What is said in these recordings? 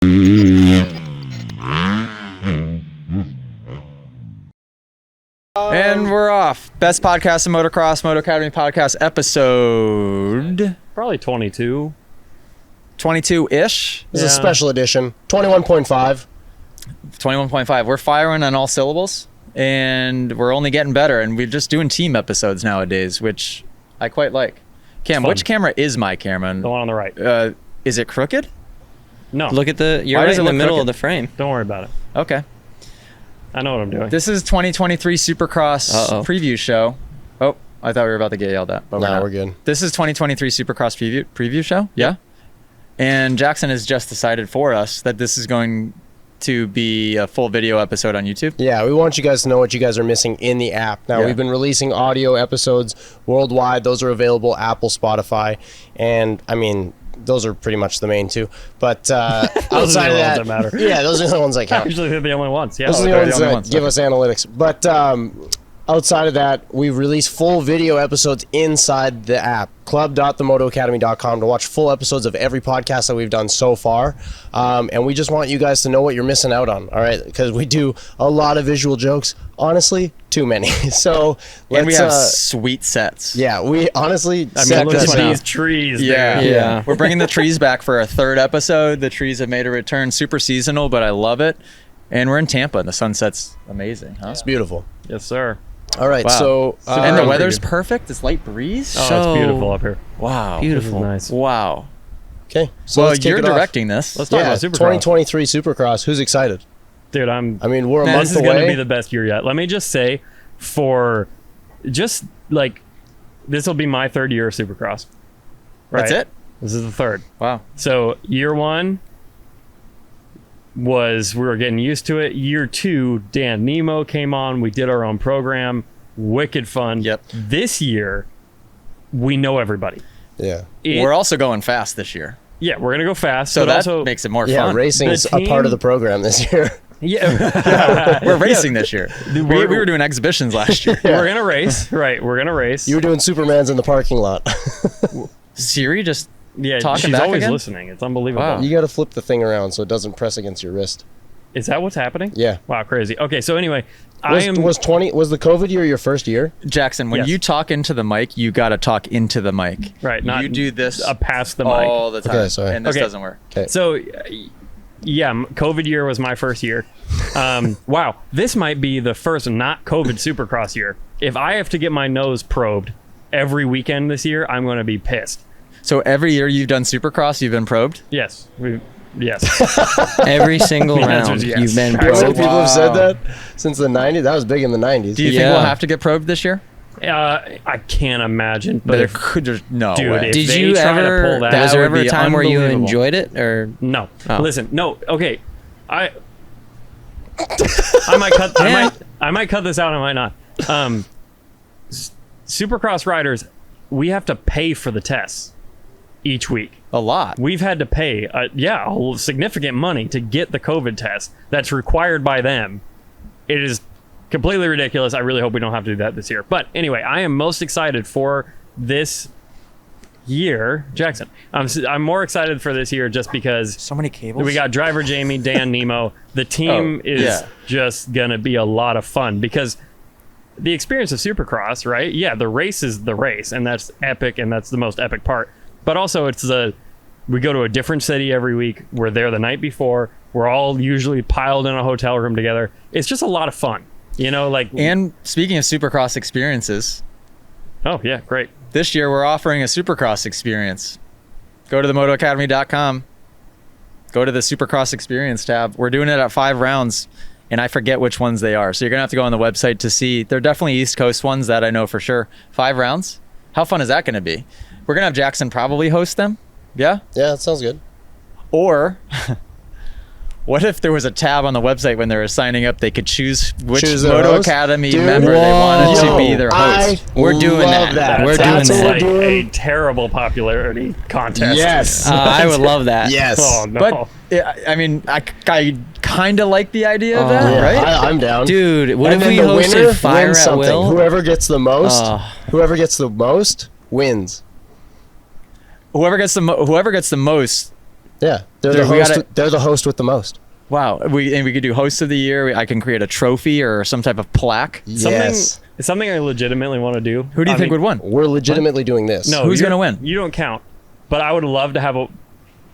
And we're off. Best podcast in motocross, Moto Academy podcast episode. Probably 22. 22-ish. This is a special edition. 21.5. 21.5. We're firing on all syllables, and we're only getting better. And we're just doing team episodes nowadays, which I quite like. Cam, which camera is my camera? The one on the right. Is it crooked? No. Look at the. You're Why right does it in the look middle crooked? of the frame. Don't worry about it. Okay. I know what I'm doing. This is 2023 Supercross preview show. Oh, I thought we were about to get yelled at, but we're good. This is 2023 Supercross preview show. Yeah. And Jackson has just decided for us that this is going to be a full video episode on YouTube. Yeah, we want you guys to know what you guys are missing in the app. Now, we've been releasing audio episodes worldwide. Those are available Apple, Spotify, and I mean, those are pretty much the main two. But outside of that, matter. Yeah, those are the ones that count. Usually they're the only ones. Yeah. Those are the only ones that give us analytics. But outside of that, we release full video episodes inside the app, club.themotoacademy.com, to watch full episodes of every podcast that we've done so far. And we just want you guys to know what you're missing out on, all right? Because we do a lot of visual jokes. Honestly, too many. So and we have sweet sets. Yeah, we honestly look at these trees. Yeah. We're bringing the trees back for a third episode. The trees have made a return. Super seasonal, but I love it. And we're in Tampa, and the sunset's amazing. Huh? It's beautiful. Yes, sir. All right, wow. so and the weather's perfect. It's light breeze. Oh, it's beautiful up here. Wow, Beautiful. Nice. Wow. Okay, so Well, let's kick you're it off. directing this. Let's talk about Supercross. 2023 Supercross. Who's excited? Dude, I mean, we're a month this is away. going to be the best year yet. Let me just say, for just like, this will be my third year of Supercross. Right? That's it? This is the third. Wow. So year one was, we were getting used to it. Year two, Dan Nemo came on. We did our own program. Wicked fun. Yep. This year, we know everybody. Yeah. We're also going fast this year. Yeah, we're going to go fast. So but that also, makes it more Yeah, fun. racing's a part of the program this year. Yeah. We're racing this year. We were doing exhibitions last year. We're going to race. Right. We're going to race. You were doing Supermans in the parking lot. Siri just talking she's back always again? listening. It's unbelievable. Wow. You got to flip the thing around so it doesn't press against your wrist. Is that what's happening? Yeah. Wow, crazy. Okay, so anyway, Was the COVID year your first year? Jackson, when Yes. you talk into the mic, you got to talk into the mic. Right, not you do this past the mic. all the time. Okay, sorry. And this Okay. doesn't work. Okay. So, yeah, COVID year was my first year. Wow, this might be the first not COVID Supercross year. If I have to get my nose probed every weekend this year, I'm going to be pissed. So every year you've done Supercross, you've been probed? Yes, yes. Every single The answer round is yes. you've been How many probed. people have said that since the 90s? That was big in the 90s. Do you think Yeah. we'll have to get probed this year? I can't imagine, but There if, could just no Dude, way. if Did they you try to ever? pull that, Was there would ever a be time where you unbelievable. enjoyed it, or no. Oh. Listen, no. Okay, I might cut. I might cut this out. I might not. Supercross riders, we have to pay for the tests each week. A lot. We've had to pay, a significant money to get the COVID test that's required by them. It is completely ridiculous. I really hope we don't have to do that this year. But anyway, I am most excited for this year. Jackson, I'm more excited for this year just because So many cables. we got driver Jamie, Dan Nemo. The team is just going to be a lot of fun because the experience of Supercross, right? Yeah, the race is the race, and that's epic, and that's the most epic part. But also, we go to a different city every week. We're there the night before. We're all usually piled in a hotel room together. It's just a lot of fun, And speaking of Supercross experiences, oh yeah, great. this year we're offering a Supercross experience. Go to themotoacademy.com. Go to the Supercross experience tab. We're doing it at 5 rounds, and I forget which ones they are. So you're going to have to go on the website to see. They're definitely East Coast ones that I know for sure. 5 rounds. How fun is that going to be? We're going to have Jackson probably host them. Yeah? Yeah, that sounds good. Or what if there was a tab on the website when they were signing up, they could choose which Choose their Moto host? Dude, Dude, member they wanted to be their host. We're doing love that. We're That's doing like that. a terrible popularity contest. Yes. I would love that. Yes. Oh no. But yeah, I mean, I kind of like the idea of Oh. that, Yeah, right? I'm down. Dude, what And if then we the winner hosted Fire wins at something. Will? Whoever gets the most, Oh. whoever gets the most wins. Whoever gets the most Yeah, they're Dude, the we host. gotta- They're the host with the most. Wow. We could do host of the year. I can create a trophy or some type of plaque. Yes, Something I legitimately want to do. Who do you think would win? we're legitimately doing this. No, Who's you're- gonna win? You don't count. But I would love to have a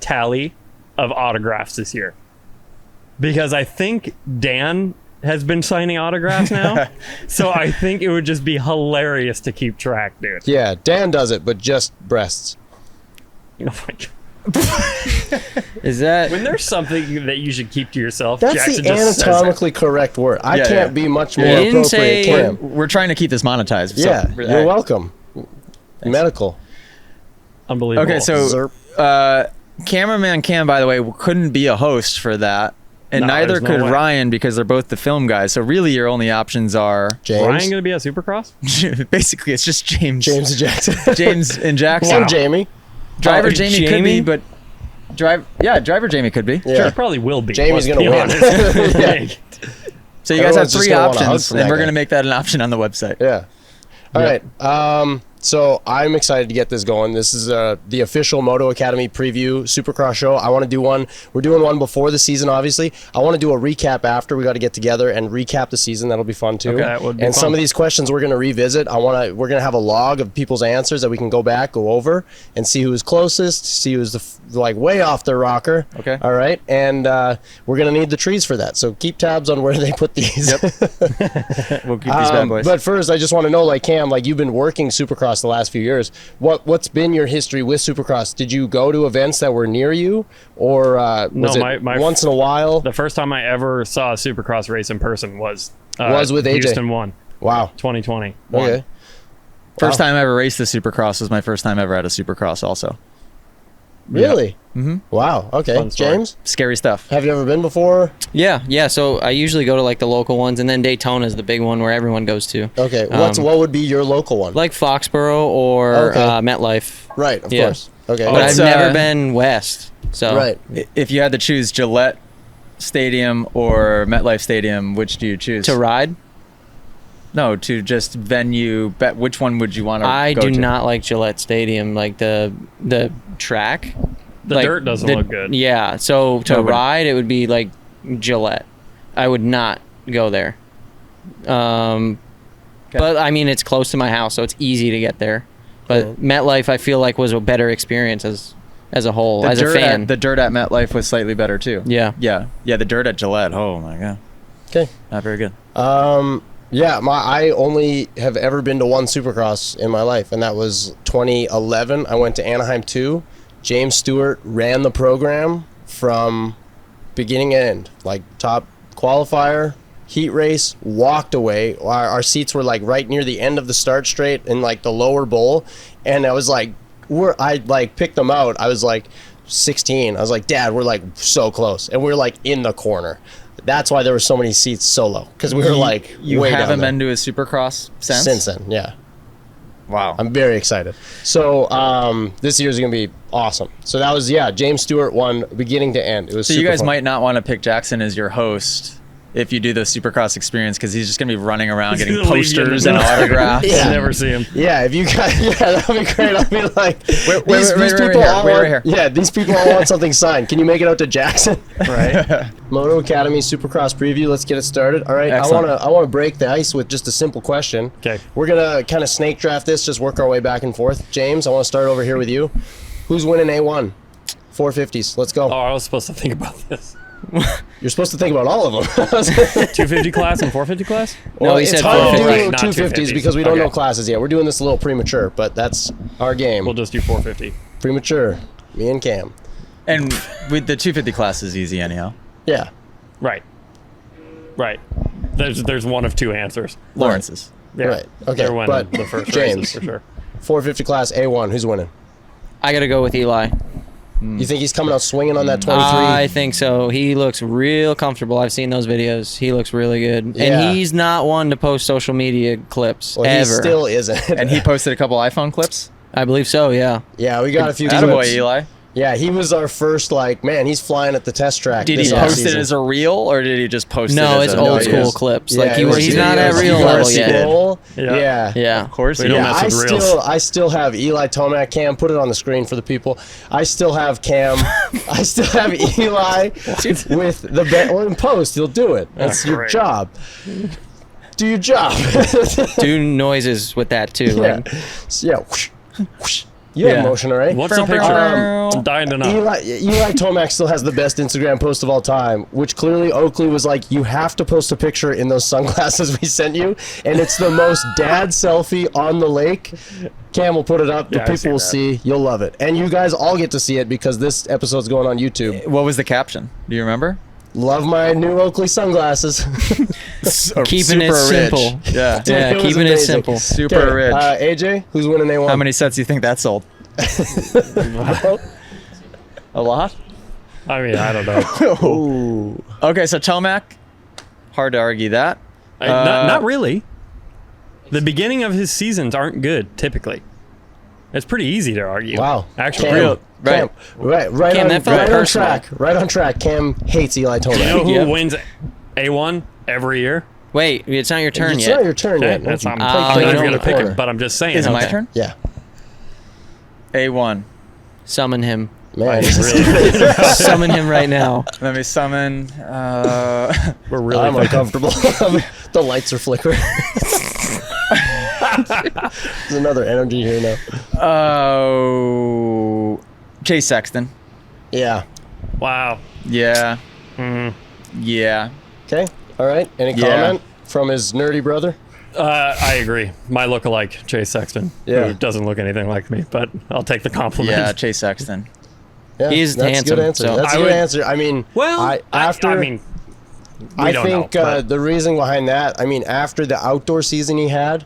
tally of autographs this year. Because I think Dan has been signing autographs now. So I think it would just be hilarious to keep track, dude. Yeah, Dan does it, but just breasts. Oh my God. Is that When there's something that you should keep to yourself, That's Jackson the just says it. anatomically correct word. I Yeah, can't yeah. be much more You didn't appropriate, say- Cam. We're trying to keep this monetized. so- Yeah, you're welcome. Medical. Unbelievable. Okay, so cameraman Cam, by the way, couldn't be a host for that, and No, neither there's no could way. Ryan because they're both the film guys. So really, your only options are James. Ryan going to be at Supercross? basically it's just James, James Jackson. James and Jackson. And Jamie. Driver Oh, Jamie could Jamie? be, but driver Jamie could be. Yeah. He probably will be. Jamie's let's gonna be win. honest. Yeah. So you guys have Everyone's just 3 gonna want a hug options, from and that we're guy. gonna make that an option on the website. Yeah. All right. So I'm excited to get this going. This is the official Moto Academy preview Supercross show. I want to do one. We're doing one before the season, obviously. I want to do a recap after. We got to get together and recap the season. That'll be fun too. Okay, that would be and fun. some of these questions we're going to revisit. We're going to have a log of people's answers that we can go back, go over, and see who's closest, see who's way off their rocker. Okay. All right. And we're going to need the trees for that. So keep tabs on where they put these. We'll keep these bad boys. But first, I just want to know, like Cam, like you've been working Supercross the last few years. What's been your history with Supercross? Did you go to events that were near you, or No, was it my- once in a while? The first time I ever saw a Supercross race in person was with AJ. Houston 1, Wow. 2020. Okay. First Wow. time I ever raced the Supercross was my first time ever at a Supercross. Also, Really? Mm-hmm. Wow. Okay. Fun story. James, scary stuff. have you ever been before? Yeah. So I usually go to like the local ones, and then Daytona is the big one where everyone goes to, Okay. Um, What would be your local one? like Foxborough or Okay. MetLife. Right. Of yeah. course. Okay. But What's, I've never uh, been west. So right. If you had to choose Gillette Stadium or MetLife Stadium, which do you choose? to ride, No, to just venue. Bet which one would you want to? I go do to? not like Gillette Stadium, like the track. The Like, dirt doesn't look good. Yeah, so to No, but- ride, it would be like Gillette. I would not go there. But I mean, it's close to my house, so it's easy to get there. But MetLife, I feel like was a better experience as a whole, The as a dirt fan. At, the dirt at MetLife was slightly better too. Yeah. The dirt at Gillette. Oh my god, Okay. not very good. Yeah, I only have ever been to one Supercross in my life, and that was 2011. I went to Anaheim 2. James Stewart ran the program from beginning to end, like top qualifier, heat race, walked away. Our seats were like right near the end of the start straight in like the lower bowl, and I was like, I like picked them out. I was like 16. I was like, Dad, we're like so close, and we're like in the corner. That's why there were so many seats so low, because we were like You way haven't down there. been to a Supercross since? Since then, yeah. Wow. I'm very excited. So this year's gonna be awesome. So that was James Stewart won beginning to end. It was So super you guys fun. might not want to pick Jackson as your host if you do the Supercross experience, because he's just gonna be running around getting He's gonna leave you in the posters and dust. autographs. Yeah. Never see him. Yeah, if you guys, that'd be great. I'll be like, Wait, these right people here, all wait want, right here. yeah, these people all want something signed. Can you make it out to Jackson? Right. Moto Academy Supercross preview. Let's get it started. All right, Excellent. I wanna break the ice with just a simple question. Okay. We're gonna kind of snake draft this, just work our way back and forth. James, I want to start over here with you. Who's winning A1? 450s. Let's go. Oh, I was supposed to think about this. You're supposed to think about all of them. 250 class and 450 class? No, he it's said hard to 450. do Not 250s 250s. because we don't Okay. know classes yet. We're doing this a little premature, but that's our game. We'll just do 450. Premature. Me and Cam. And with the 250 class is easy anyhow. Yeah. Right. Right. There's one of two answers. Lawrence's. Yeah. Right. Okay, They're winning but the first James. races for sure. 450 class A1. Who's winning? I got to go with Eli. You think he's coming out swinging on that 23? I think so. He looks real comfortable. I've seen those videos. He looks really good. Yeah. And he's not one to post social media clips well, ever. he still isn't. And he posted a couple iPhone clips. I believe so, yeah. yeah, we got a few Attaboy, clips. Eli. Yeah, he was our first, like, man, he's flying at the test track. Did this he post it offseason. as a reel, or did he just post it No, as it's a old video? school clips. Yeah, Like it was he's not videos. at real You level gotta yet. scroll. Yeah. Yeah. Of course We he don't did. mess I with reels. I still have Eli Tomac. Cam, put it on the screen for the people. I still have Cam. I still have Eli with the bet. Well, in post, you'll do it. That's your great. job. Do your job. Do noises with that too. yeah. Like, Yeah. Whoosh, whoosh. You have Yeah. motion, all right? What's the picture? I'm dying to know. Eli Tomac still has the best Instagram post of all time, which clearly Oakley was like, you have to post a picture in those sunglasses we sent you, and it's the most dad selfie on the lake. Cam will put it up. The Yeah, I see people will that. see. You'll love it. And you guys all get to see it because this episode's going on YouTube. What was the caption? Do you remember? Love my new Oakley sunglasses. keeping it Super rich. simple. Yeah. Yeah, It was keeping it amazing. simple. Super Okay, rich. AJ, who's winning A1? How many sets do you think that sold? A lot? I mean, I don't know. Ooh. Okay, so Tomac, hard to argue that. Not really. The beginning of his seasons aren't good, typically. It's pretty easy to argue. Wow. Actually. Cam, Real- Cam, right Cam, on, that felt right on personal. track. Right on track. Cam hates Eli Tomac. You know who Yep. wins A1 every year? Wait, it's not your turn It's yet. not your turn Okay, yet. that's Don't not, you I'm play not you going in to the pick corner. him, but I'm just saying. Is it my Okay. turn? Yeah. A1. Summon him. Man, Really? Summon him right now. Let me summon. We're really I'm uncomfortable. The lights are flickering. There's another energy here now. Chase Sexton. Yeah. Wow. Yeah. Yeah. Okay. All right. Any Yeah. comment from his nerdy brother? I agree. My lookalike, Chase Sexton, Yeah. who doesn't look anything like me, but I'll take the compliment. Yeah, Chase Sexton. Yeah, He is that's handsome, a good answer. so- That's a I good would- answer. I mean, Well, after I mean, we I don't think know. but the reason behind that, I mean, after the outdoor season he had,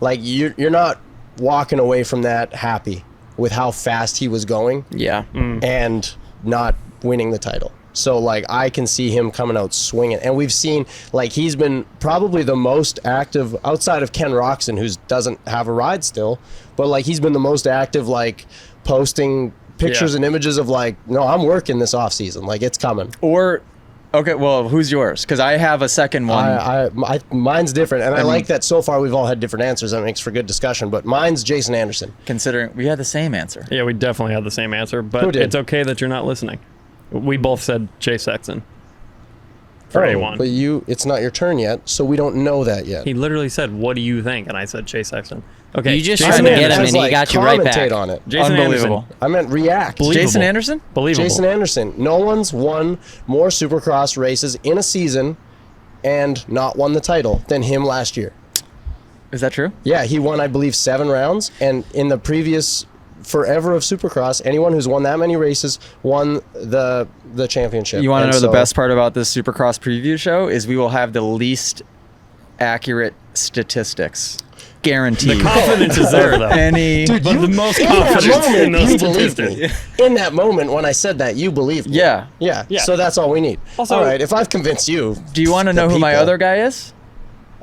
like you're not walking away from that happy with how fast he was going Yeah. and not winning the title. So like I can see him coming out swinging, and we've seen like he's been probably the most active outside of Ken Roxon, who doesn't have a ride still, but like he's been the most active, like posting pictures Yeah. and images of like, no, I'm working this off season, like it's coming. Or, okay, well, who's yours? Because I have a second one. Mine's different, and I like that so far we've all had different answers. That makes for good discussion. But mine's Jason Anderson. Considering we had the same answer. yeah, we definitely had the same answer, Who but did? it's okay that you're not listening. We both said Chase Sexton for A1. But it's not your turn yet, so we don't know that yet. He literally said, "What do you think?" And I said Chase Sexton. Okay, You just Jason tried to get Anderson. him, and he Like, got you right commentate back. on it. Jason Unbelievable. Anderson. I meant react. Believable. Jason Anderson? Believable. Jason Anderson. No one's won more Supercross races in a season and not won the title than him last year. Is that true? Yeah, he won, I believe, 7 rounds, and in the previous forever of Supercross, anyone who's won that many races won the championship. You want to And know the so- best part about this Supercross preview show is we will have the least accurate statistics. Guaranteed. The confidence is there, though. Any. Dude, But you, the most in that confidence in moment, those you believed statistics. me. In that moment when I said that, you believed me. Yeah. Yeah. Yeah. So that's all we need. Also- all right. If I've convinced you, Do you want to the know who my people, other guy is?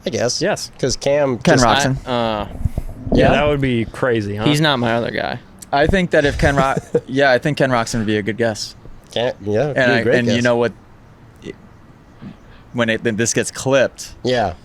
I guess. Yes. Because Cam. Ken just- Roxon. Yeah, that would be crazy, huh? He's not my other guy. I think that if Ken yeah, I think Ken Roxon would be a good guess. Yeah. And be a great you guess. know what? When this gets clipped, Yeah.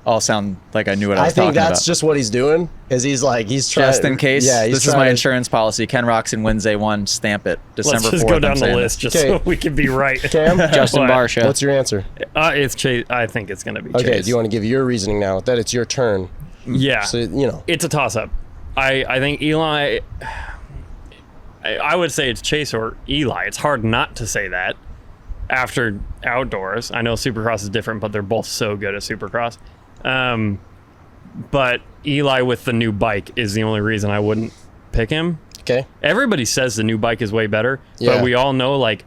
I'll sound like I knew what I I was think talking that's about. just what he's doing. Is he's trying. Just in case. Yeah. He's This is my trying to- insurance policy. Ken Roxon wins A1. Stamp it. December Let's just 4th. go I'm down the saying list it. just Okay. so we can be right. Cam, Justin What? Barsha. what's your answer? It's Chase. I think it's going to be Okay. Chase. Do you want to give your reasoning now that it's your turn? Yeah. So you know. It's a toss-up. I think Eli... I would say it's Chase or Eli. It's hard not to say that after outdoors. I know Supercross is different, but they're both so good at Supercross. But Eli with the new bike is the only reason I wouldn't pick him. Okay. Everybody says the new bike is way better, Yeah. but we all know, like,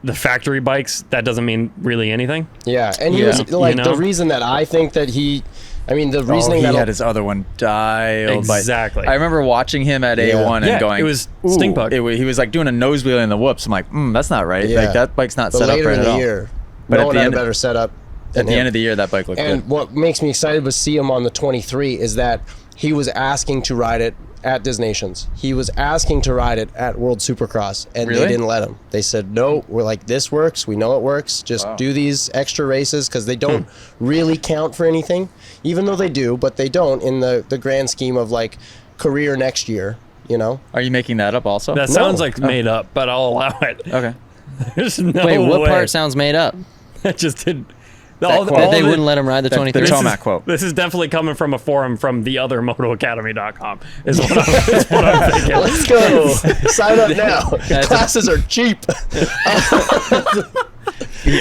the factory bikes, that doesn't mean really anything. Yeah. And he Yeah. was like You the know? reason that I think that he. I mean, the Oh, reasoning he that had his other one dialed. by- Exactly. I remember watching him at A1 Yeah, and going, it was "Ooh," stink bug. He was like doing a nose wheel in the whoops. I'm like, that's not right. Yeah. Like that bike's not but set up later right in at the all. year, But no at one the had end- a better setup. At the end of the year, that bike looked And good. what makes me excited to see him on the 23 is that he was asking to ride it at Disnations. He was asking to ride it at World Supercross, and Really? they didn't let him. They said, no, we're like, this works. We know it works. Just do these extra races because they don't really count for anything, even though they do, but they don't in the grand scheme of like career next year, you know? Are you making that up also? That sounds like made up, but I'll allow it. Okay. There's no Wait, what way. part sounds made up? That just did. quote. That they of it- wouldn't let him ride the The 23. Tomac quote. This is definitely coming from a forum from the other MotoAcademy.com. Is what I'm thinking. Let's go. Sign up now. Classes are cheap. The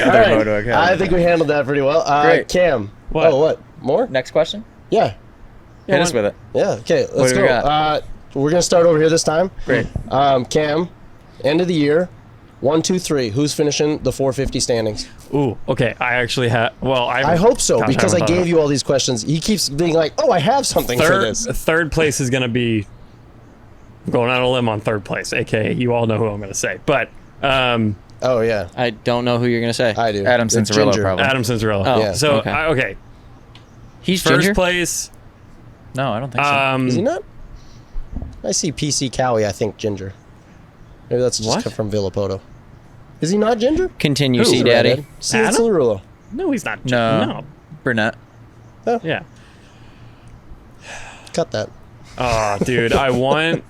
All other right. Moto Academy. I think we handled that pretty well. Great. Cam. What? Oh, what? More? Next question. Yeah. Hit us with it. Yeah. Okay. Let's do go. we got? We're gonna start over here this time. Great. Cam, end of the year, 1, 2, 3. Who's finishing the 450 standings? Ooh, okay. I actually have. Well, I hope so gosh, because I haven't thought gave of you all these questions. He keeps being like, "Oh, I have something it. for this." Third place is going to be. I'm going out on a limb on third place, aka you all know who I'm going to say. But Oh yeah, I don't know who you're gonna say. I do. Adam It's Cincerillo, Ginger. probably. Adam Cincerillo. Oh, Yeah. So okay. okay, He's first Ginger. place. No, I don't think so. Is he not? I see PC Cowie. I think Ginger. Maybe that's just What? come from Villapoto. Is he not Ginger? Continue, Who? see, Daddy. See, Adam? it's Cianciarulo. No, he's not. No. Burnett. Yeah. Cut that. Oh, dude, I want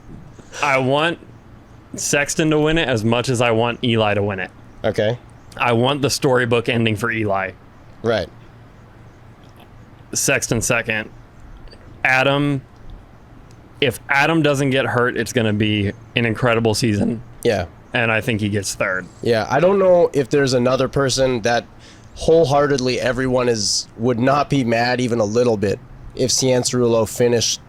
Sexton to win it as much as I want Eli to win it. Okay. I want the storybook ending for Eli. Right. Sexton second. Adam. If Adam doesn't get hurt, it's going to be an incredible season, Yeah. and I think he gets third. Yeah. I don't know if there's another person that wholeheartedly everyone would not be mad even a little bit if Cianciarulo finished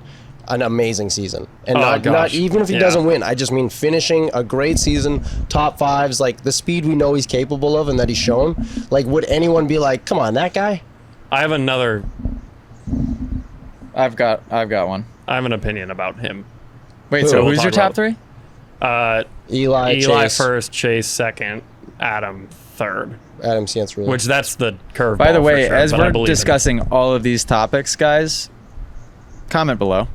an amazing season. And Oh, not gosh. even if he Yeah. doesn't win. I just mean finishing a great season, top fives, like the speed we know he's capable of and that he's shown. Like, would anyone be like, come on, that guy? I have another. I've got one. I have an opinion about him. Wait, Who? so We'll who's your talk top three? Eli Chase, First, Chase second, Adam third. Adam Cianciarulo. Which that's the curve. By the way, sure, as but I we're believe in it. discussing all of these topics, guys, comment below.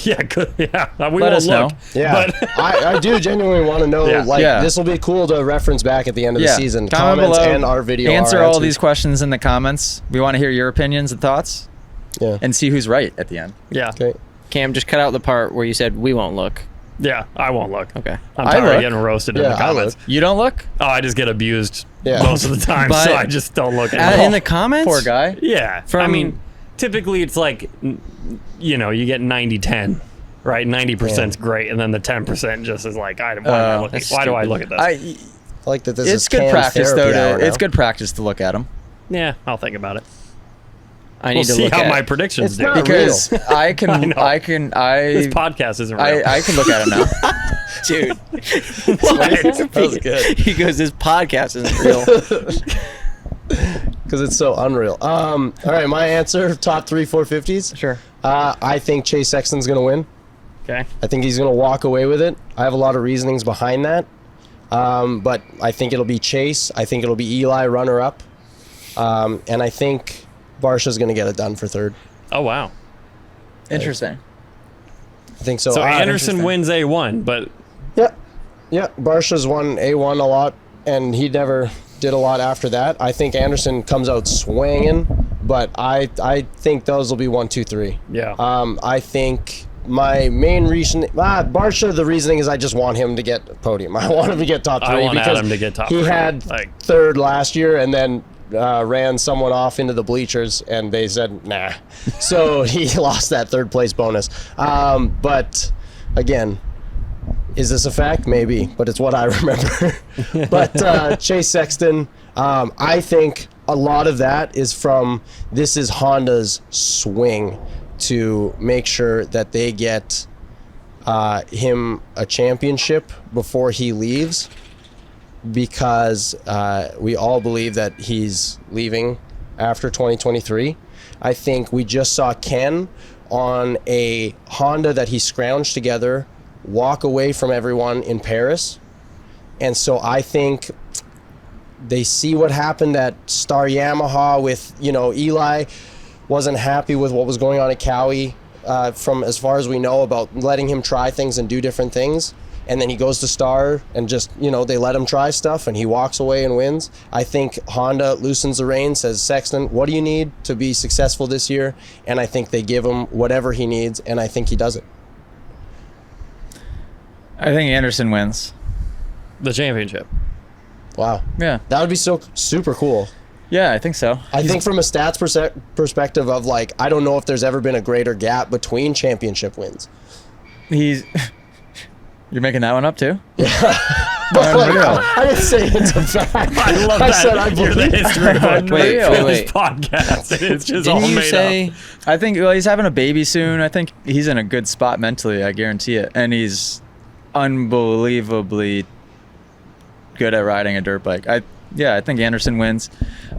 Yeah, good. Yeah, we Let won't us know. look. Yeah, But I do genuinely want to know. Yeah. Like, Yeah. this will be cool to reference back at the end of the season. Comment Comments below. and our video. Answer our all answers. these questions in the comments. We want to hear your opinions and thoughts, Yeah. and see who's right at the end. yeah, Okay. Cam, just cut out the part where you said we won't look. yeah, I won't look. Okay. I'm I tired of look. getting roasted in Yeah, the I comments. You don't look? Oh, I just get abused Yeah. most of the time, But- so I just don't look at In it. the comments? Poor guy. Yeah, I From- mean, typically it's like, you know, you get 90-10, right? 90%'s great, and then the 10% just is like, why do I look at this? I like that this is It's good Cam's practice though. therapy hour now. It's good practice to look at them Yeah, I'll think about it. I We'll need to see look how at my predictions It's do. not because I I can know. This I podcast isn't real. I can look at them now. dude. That was good. He goes, this podcast isn't real. Because it's so unreal. All right, my answer: top 3 450s. Sure. I think Chase Sexton's gonna win. Okay. I think he's gonna walk away with it. I have a lot of reasonings behind that, but I think it'll be Chase. I think it'll be Eli runner up, and I think Barsha's gonna get it done for third. Oh, wow. Interesting. I think so. So interesting. Anderson wins A1, but Yeah, Barsha's won A1 a lot, and he never did a lot after that. I think Anderson comes out swinging, but I think those will be 1, 2, 3. yeah. I think my main reason, Barsha, the reasoning is I just want him to get a podium. I want him to get top 3 I want because Adam to get top he 3. had Like, third last year and then ran someone off into the bleachers and they said nah. So he lost that third place bonus. But again, is this a fact? Maybe, but it's what I remember. But Chase Sexton, I think a lot of that is from this is Honda's swing to make sure that they get him a championship before he leaves, because we all believe that he's leaving after 2023. I think we just saw Ken on a Honda that he scrounged together walk away from everyone in Paris. And so I think they see what happened at Star Yamaha with, Eli wasn't happy with what was going on at Cowie. from as far as we know about letting him try things and do different things. And then he goes to Star and just, they let him try stuff and he walks away and wins. I think Honda loosens the reins, says, Sexton, what do you need to be successful this year? And I think they give him whatever he needs, and I think he does it. I think Anderson wins. The championship. Wow. Yeah. That would be so super cool. Yeah, I think so. I think from a stats perspective of I don't know if there's ever been a greater gap between championship wins. You're making that one up too? But I didn't say it's a fact. I love that. said I You're the believe. history book Wait. of this podcast. And it's just all Didn't you made say? up. I think he's having a baby soon. I think he's in a good spot mentally. I guarantee it. And he's unbelievably good at riding a dirt bike. I think Anderson wins.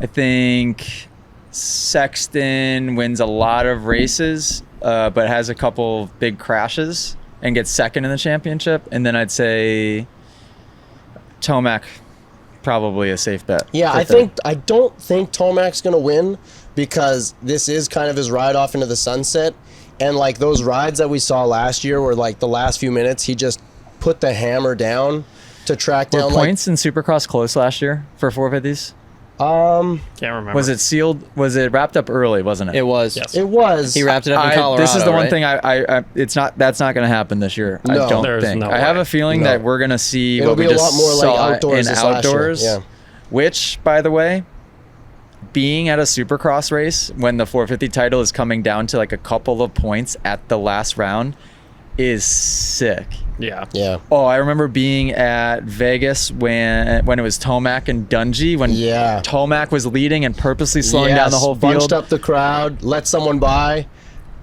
I think Sexton wins a lot of races, but has a couple big crashes and gets second in the championship. And then I'd say Tomac, probably a safe bet. Yeah, I don't think Tomac's going to win because this is kind of his ride off into the sunset. And those rides that we saw last year were the last few minutes, he just put the hammer down to track Were down points in Supercross close last year for 450s? Can't remember. Was it sealed? Was it wrapped up early? Wasn't it? It was. Yes. It was. He wrapped it up in Colorado. This is the one right? thing that's not going to happen this year. No. I don't There's think. no I have way. a feeling No. that we're going to see It'll what we be a just lot more saw outdoors in this last year. outdoors. Yeah. Which, by the way, being at a Supercross race when the 450 title is coming down to a couple of points at the last round is sick. Yeah. Yeah. Oh, I remember being at Vegas when it was Tomac and Dungey when Yeah. Tomac was leading and purposely slowing down the whole bunched field. up the crowd, let someone by.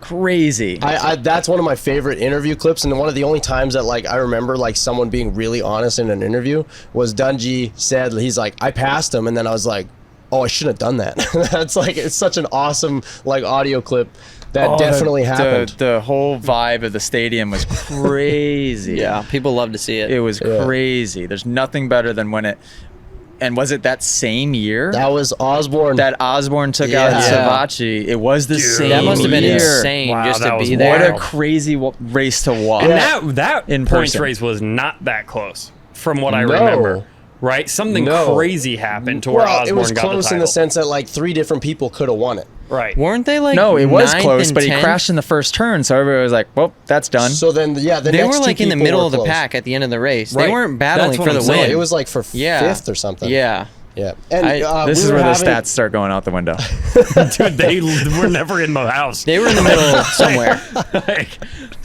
Crazy. I that's one of my favorite interview clips, and one of the only times that I remember someone being really honest in an interview was Dungey said he's I passed him, and then I was like, oh, I shouldn't have done that. That's it's such an awesome audio clip that definitely happened. The whole vibe of the stadium was crazy. Yeah, people love to see it. It was crazy. There's nothing better than when it. And was it that same year That was Osborne. that Osborne took Yeah. out Yeah. Savacci? It was the same. that must have been year. insane Wow, just that to was be What there. a crazy race to watch. And that In points person. race was not that close from what I No. remember. Right? Something No. crazy happened to where well, Osborne it was got close the in title. the sense that 3 different people could have won it. Right. Weren't they No, it was 9th close, and but he 10th? crashed in the first turn, so everybody was like, "Well, that's done." So then, the They next were two in the people middle were of the close. pack at the end of the race. Right. They weren't battling That's for what the I'm No, saying. win. it was for Yeah. 5th or something. Yeah. Yeah. And This we is were where the having- stats start going out the window. Dude, they were never in the house. They were in the middle somewhere. Like,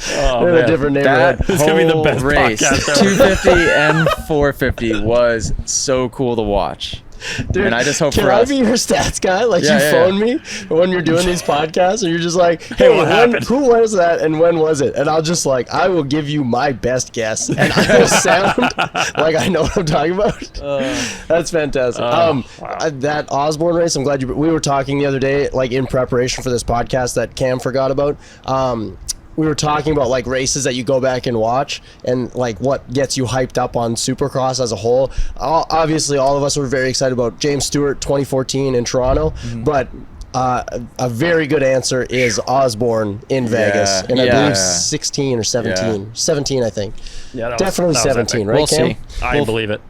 They're in a different neighborhood. That It's gonna be the whole best race, podcast ever. 250 and 450, was so cool to watch. Dude, and I just hope can for I us. be your stats guy? Yeah, you yeah, phone me when you're doing these podcasts, and you're just like, "Hey, what happened?" who was that, and when was it?" And I'll just I will give you my best guess, and I will sound like I know what I'm talking about. That's fantastic. wow. That Osborne race, I'm glad we were talking the other day, in preparation for this podcast that Cam forgot about. We were talking about races that you go back and watch and what gets you hyped up on Supercross as a whole. Obviously, all of us were very excited about James Stewart 2014 in Toronto, but a very good answer is Osborne in Vegas, and I Yeah. believe 16 or 17. Yeah. 17, I think. yeah, that Definitely was 17, epic. right, We'll Cam? see. I believe it.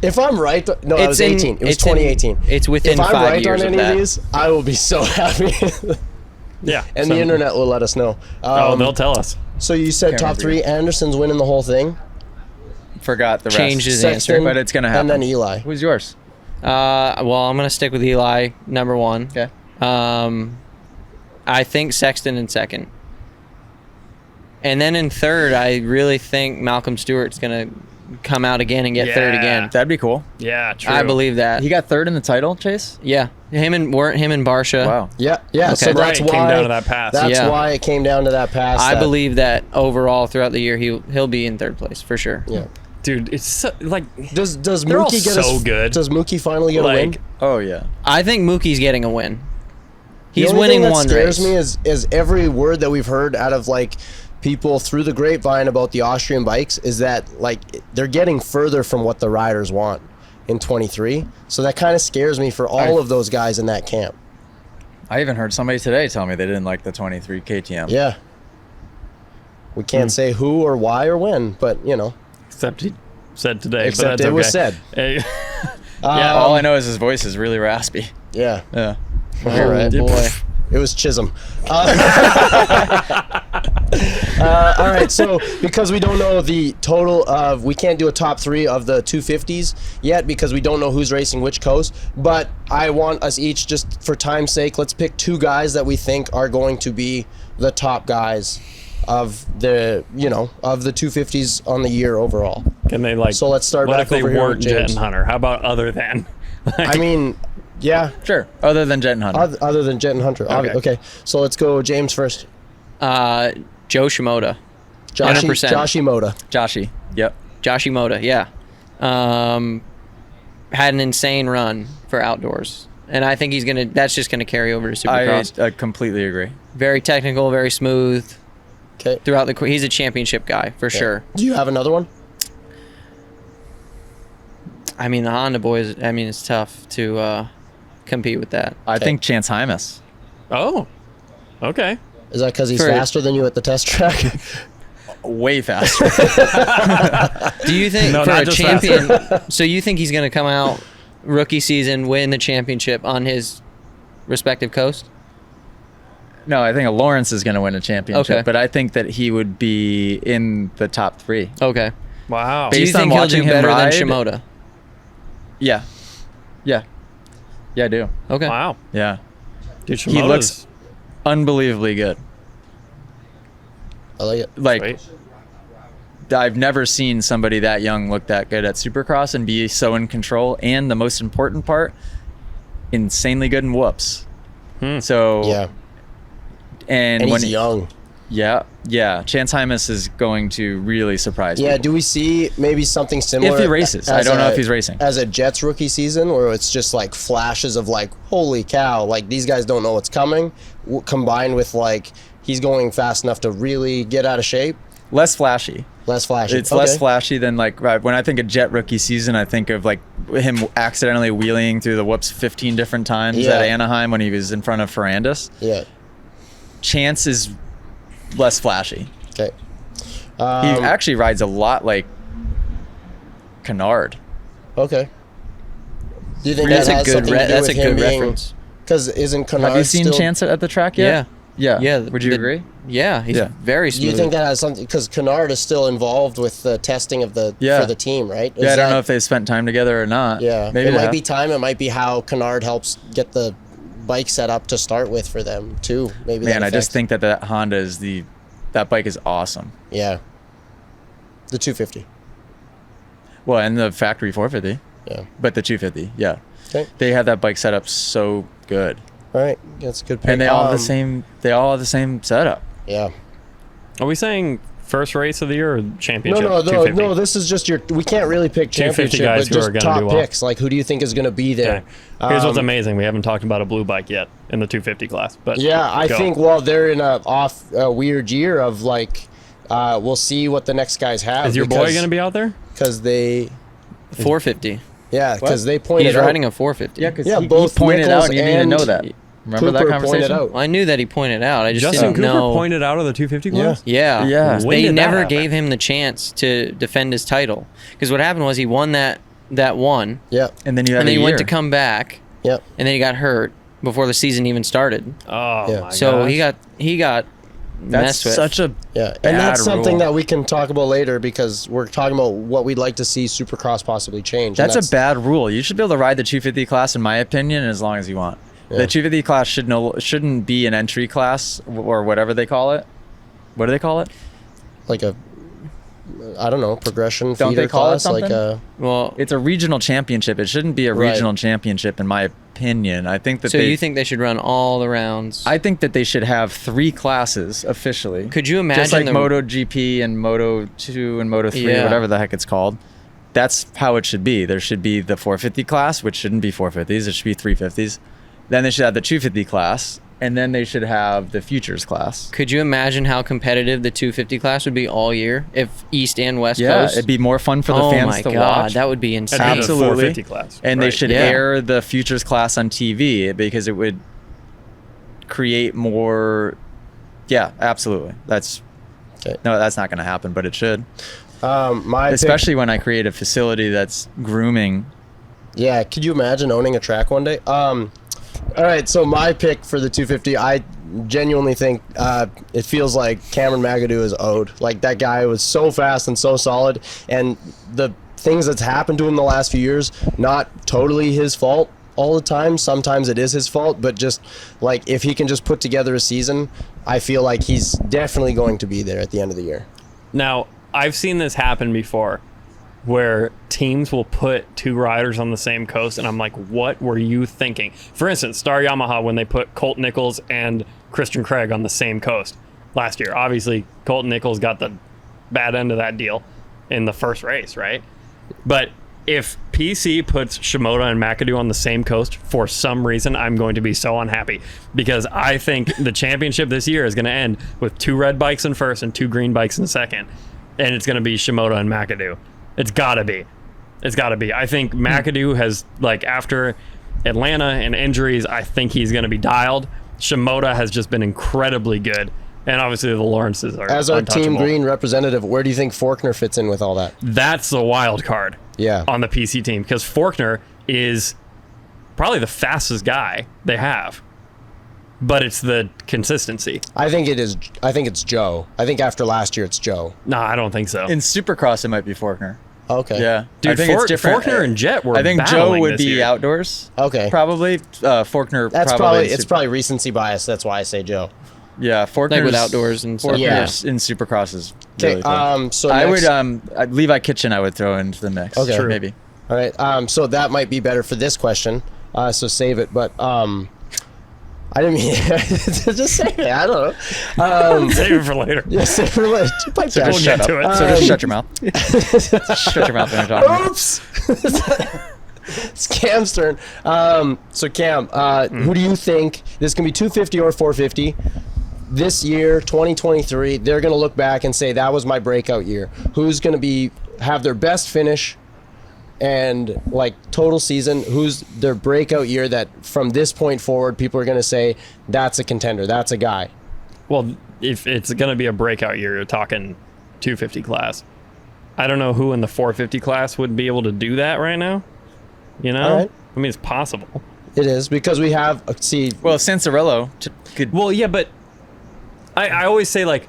If I'm right, no, that was 18. It was 2018. It's within If I'm 5 right years on of any that. of these, I will be so happy. Yeah. And so- the internet will let us know. they'll tell us. So you said Can't top remember 3, Anderson's winning the whole thing. Forgot the rest. Changed his Sexton, answer. But it's gonna happen. And then Eli. Who's yours? Well, I'm gonna stick with Eli, number 1. Okay. I think Sexton in 2nd. And then in 3rd, I really think Malcolm Stewart's gonna come out again and get 3rd again. That'd be cool. Yeah, true. I believe that. He got 3rd in the title, Chase? Yeah, him and Barsha. Wow. Yeah. Okay. So that's Right, it why came down to that pass. That's Yeah. why it came down to that pass. I that- believe that overall throughout the year he'll be in 3rd place for sure. Yeah. Dude, it's so, Does They're all Mookie get so good. Does Mookie finally get a win? like Oh, yeah. I think Mookie's getting a win. He's The only winning thing that one scares race. me is every word that we've heard out of people through the grapevine about the Austrian bikes is that they're getting further from what the riders want in 23. So that kind of scares me for all of those guys in that camp. I even heard somebody today tell me they didn't like the 23 KTM. Yeah. We can't say who or why or when, but you know. Except he said today. Except but that's it was okay. said. Hey, Yeah, all I know is his voice is really raspy. Yeah. Yeah. Oh right. boy. It was Chisholm. All right, so because we don't know the total of, we can't do a top 3 of the 250s yet because we don't know who's racing which coast, but I want us each, just for time's sake, let's pick 2 guys that we think are going to be the top guys of the, you know, of the 250s on the year overall. can they like? So let's start What back if they over here weren't with Jet James. and Hunter? How about other than? I mean, yeah, Sure. Other than Jet and Hunter. other than Jet and Hunter. Okay, so let's go James first. Joe Shimoda. 100%. Josh Emoda. Joshy. Yep. Josh Shimoda, yeah. Had an insane run for outdoors. And I think that's just gonna carry over to Supercross. I completely agree. Very technical, very smooth Okay. throughout he's a championship guy for sure. Do you have another one? I mean, the Honda boys, I mean, it's tough to compete with that. I Okay. think Chance Hymas. Oh, okay. Is that because he's For- faster than you at the test track? Way faster. Do you think No, for not a just champion? So you think he's going to come out rookie season, win the championship on his respective coast? No, I think Lawrence is going to win a championship, Okay. but I think that he would be in the top 3. Okay. Wow. Do you Based on think he'll watching do him better ride- than Shimoda? Yeah. Yeah. Yeah, I do. Okay. Wow. Yeah. Dude, He looks unbelievably good. I like it. Like, Sweet. I've never seen somebody that young look that good at Supercross and be so in control. And the most important part, insanely good in whoops. So, Yeah. and And when he's young. yeah, Chance Hymas is going to really surprise Yeah, people. do we see maybe something similar? If he races. I as don't know a- if he's racing. As a Jets rookie season, where it's just like flashes of like, holy cow, like these guys don't know what's coming, combined with like, he's going fast enough to really get out of shape? Less flashy. Less flashy. It's less flashy than like when I think of Jet rookie season, I think of like him accidentally wheeling through the whoops 15 different times Yeah. at Anaheim when he was in front of Ferrandis. Yeah. Chance is less flashy. Okay. He actually rides a lot like Kennard. Okay. Do you think That's that a has good something to do that's a with him good being? reference. Because isn't Kennard Have you seen still, Chance at the track yet? Yeah. Yeah. Would you agree? Yeah, he's Yeah. very Do smooth. you think that has something? Because Kennard is still involved with the testing of the Yeah. for the team, right? Yeah, I Is don't know that- if they spent time together or not. Yeah, Maybe it they might have. be time. It might be how Kennard helps get the bike set up to start with for them too. Maybe. Man, that I just affects- think that Honda is that bike is awesome. Yeah. The 250. Well, and the factory 450, Yeah. but the 250, yeah. Okay. They had that bike set up so good. All right. That's a good pick. And they all have the same. They all have the same setup. Yeah. Are we saying first race of the year or No, championship? no, no, 250? no. This is just your. We can't really pick 250 championship, guys but who are just gonna top do well. picks. Like, who do you think is going to be there? Okay. Here's what's Um, amazing. We haven't talked about a blue bike yet in the 250 class. But Yeah, I go. think. Well, they're in a weird year of like. We'll see what the next guys have. Is your boy going to be out there? Because they. 450. Yeah, because they pointed He's out. riding a 450. because Yeah, both he pointed Nichols out. And you didn't even know and that. Remember that Cooper conversation? pointed out. Well, I knew that he pointed out. I just Justin didn't Cooper know. pointed out of the 250 class? Yeah. Yeah. When They did that never happen? gave him the chance to defend his title. Because what happened was he won that one, Yeah, And then you had and then a he went year. to come back, yeah. and then he got hurt before the season even started. Oh, Yeah. my So gosh. he got That's messed with. such a Yeah, and bad that's something rule. that we can talk about later because we're talking about what we'd like to see Supercross possibly change. and That's a bad rule. You should be able to ride the 250 class, in my opinion, as long as you want. Yeah. The 250 class shouldn't be an entry class or whatever they call it. What do they call it? like a, I don't know, progression Don't feeder they call it class, like something? a. well, It's a regional championship. It shouldn't be a Right. regional championship, in my opinion. I think that so you think they should run all the rounds? I think that they should have 3 classes officially. Could you imagine Just like the- Moto GP and Moto 2 and Moto 3, Yeah. whatever the heck it's called. That's how it should be. There should be the 450 class, which shouldn't be 450s. It should be 350s. Then they should have the 250 class, and then they should have the futures class. Could you imagine how competitive the 250 class would be all year if East and West Yeah, Coast? it'd be more fun for the oh fans my to God, watch. that would be That'd insane. be the Absolutely. 450 class. And they Right. should Yeah. air the futures class on TV because it would create more. Yeah, absolutely. That's Okay. No, that's not going to happen, but it should. My Especially when I create a facility that's grooming. Yeah, could you imagine owning a track one day? All right, so my pick for the 250, I genuinely think it feels like Cameron McAdoo is owed. Like, that guy was so fast and so solid, and the things that's happened to him the last few years, not totally his fault all the time. Sometimes it is his fault, but just, like, if he can just put together a season, I feel like he's definitely going to be there at the end of the year. Now, I've seen this happen before where teams will put two riders on the same coast, and I'm like, what were you thinking? For instance, Star Yamaha, when they put Colt Nichols and Christian Craig on the same coast last year. Obviously, Colt Nichols got the bad end of that deal in the first race, right? But if PC puts Shimoda and McAdoo on the same coast, for some reason, I'm going to be so unhappy, because I think the championship this year is going to end with 2 red bikes in first and 2 green bikes in second, and it's going to be Shimoda and McAdoo. It's got to be. It's got to be. I think McAdoo has, like, after Atlanta and injuries, I think he's going to be dialed. Shimoda has just been incredibly good, and obviously the Lawrences are As our Team untouchable. Green representative, where do you think Faulkner fits in with all that? That's the wild card. Yeah. On the PC team, because Faulkner is probably the fastest guy they have, but it's the consistency. I think it is. I think it's Joe. I think after last year, it's Joe. No, I don't think so. In Supercross, it might be Faulkner. Okay. Yeah. Dude, I think it's different. Faulkner and Jet were I think Joe battling would this be year. outdoors. Okay. Probably. Faulkner. That's probably. it's probably recency bias. That's why I say Joe. Yeah, Faulkner. Like with outdoors and stuff. Faulkner's in Supercross is Okay. really fun. So I next- would Levi Kitchen. I would throw into the mix. Okay. True. Maybe. All right. So that might be better for this question. So save it. But I didn't mean just save it. I don't know. Save it for later. Yeah, save it for later. Pipe down. We'll get to it. So just shut your mouth. Shut your mouth when you're talking. Oops. It's Cam's turn. So Cam, who do you think, this can be 250 or 450? This year, 2023, they're going to look back and say that was my breakout year. Who's going to have their best finish and like total season? Who's their breakout year that from this point forward people are going to say that's a contender, that's a guy? Well, if it's going to be a breakout year, you're talking 250 class. I don't know who in the 450 class would be able to do that right now. You know? All right. I mean, it's possible. It is, because we have Well, Cianciarulo could. Well, yeah, but I always say, like,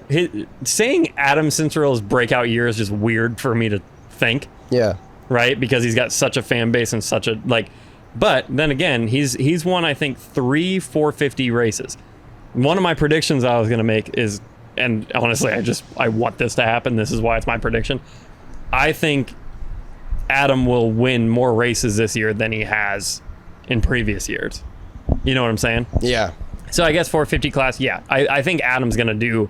saying Adam Cianciarulo's breakout year is just weird for me to think, yeah. right? Because he's got such a fan base and such a, like, but then again, he's won, I think, 3 450 races. One of my predictions I was going to make is, and honestly, I want this to happen. This is why it's my prediction. I think Adam will win more races this year than he has in previous years. You know what I'm saying? Yeah. So I guess 450 class, yeah. I think Adam's going to do,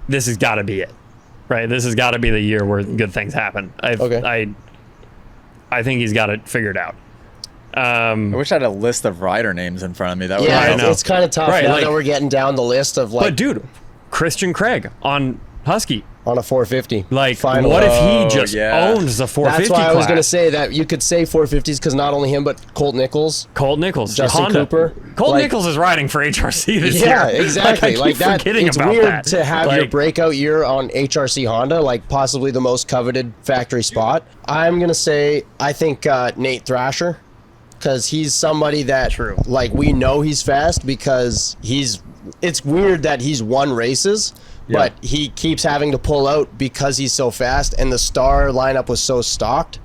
this has got to be it, right? This has got to be the year where good things happen. I think he's got it figured out. I wish I had a list of rider names in front of me. That would Yeah, I know. it's kind of tough Right, now like- that we're getting down the list of like But dude, Christian Craig on Husky. on a 450. Like, Finally. what if Oh, he just yeah. owns the 450 That's why I was going to class? say that you could say 450s because not only him, but Colt Nichols. Colt Nichols, Justin Honda. Cooper. Colt Like- Nichols is riding for HRC this year. Yeah, exactly. Like, I keep that. forgetting It's about weird that. to have your Like, breakout year on HRC Honda, like possibly the most coveted factory spot. I'm going to say, I think Nate Thrasher, because he's somebody that, True. like, we know he's fast because it's weird that he's won races, but he keeps having to pull out because he's so fast, and the star lineup was so stocked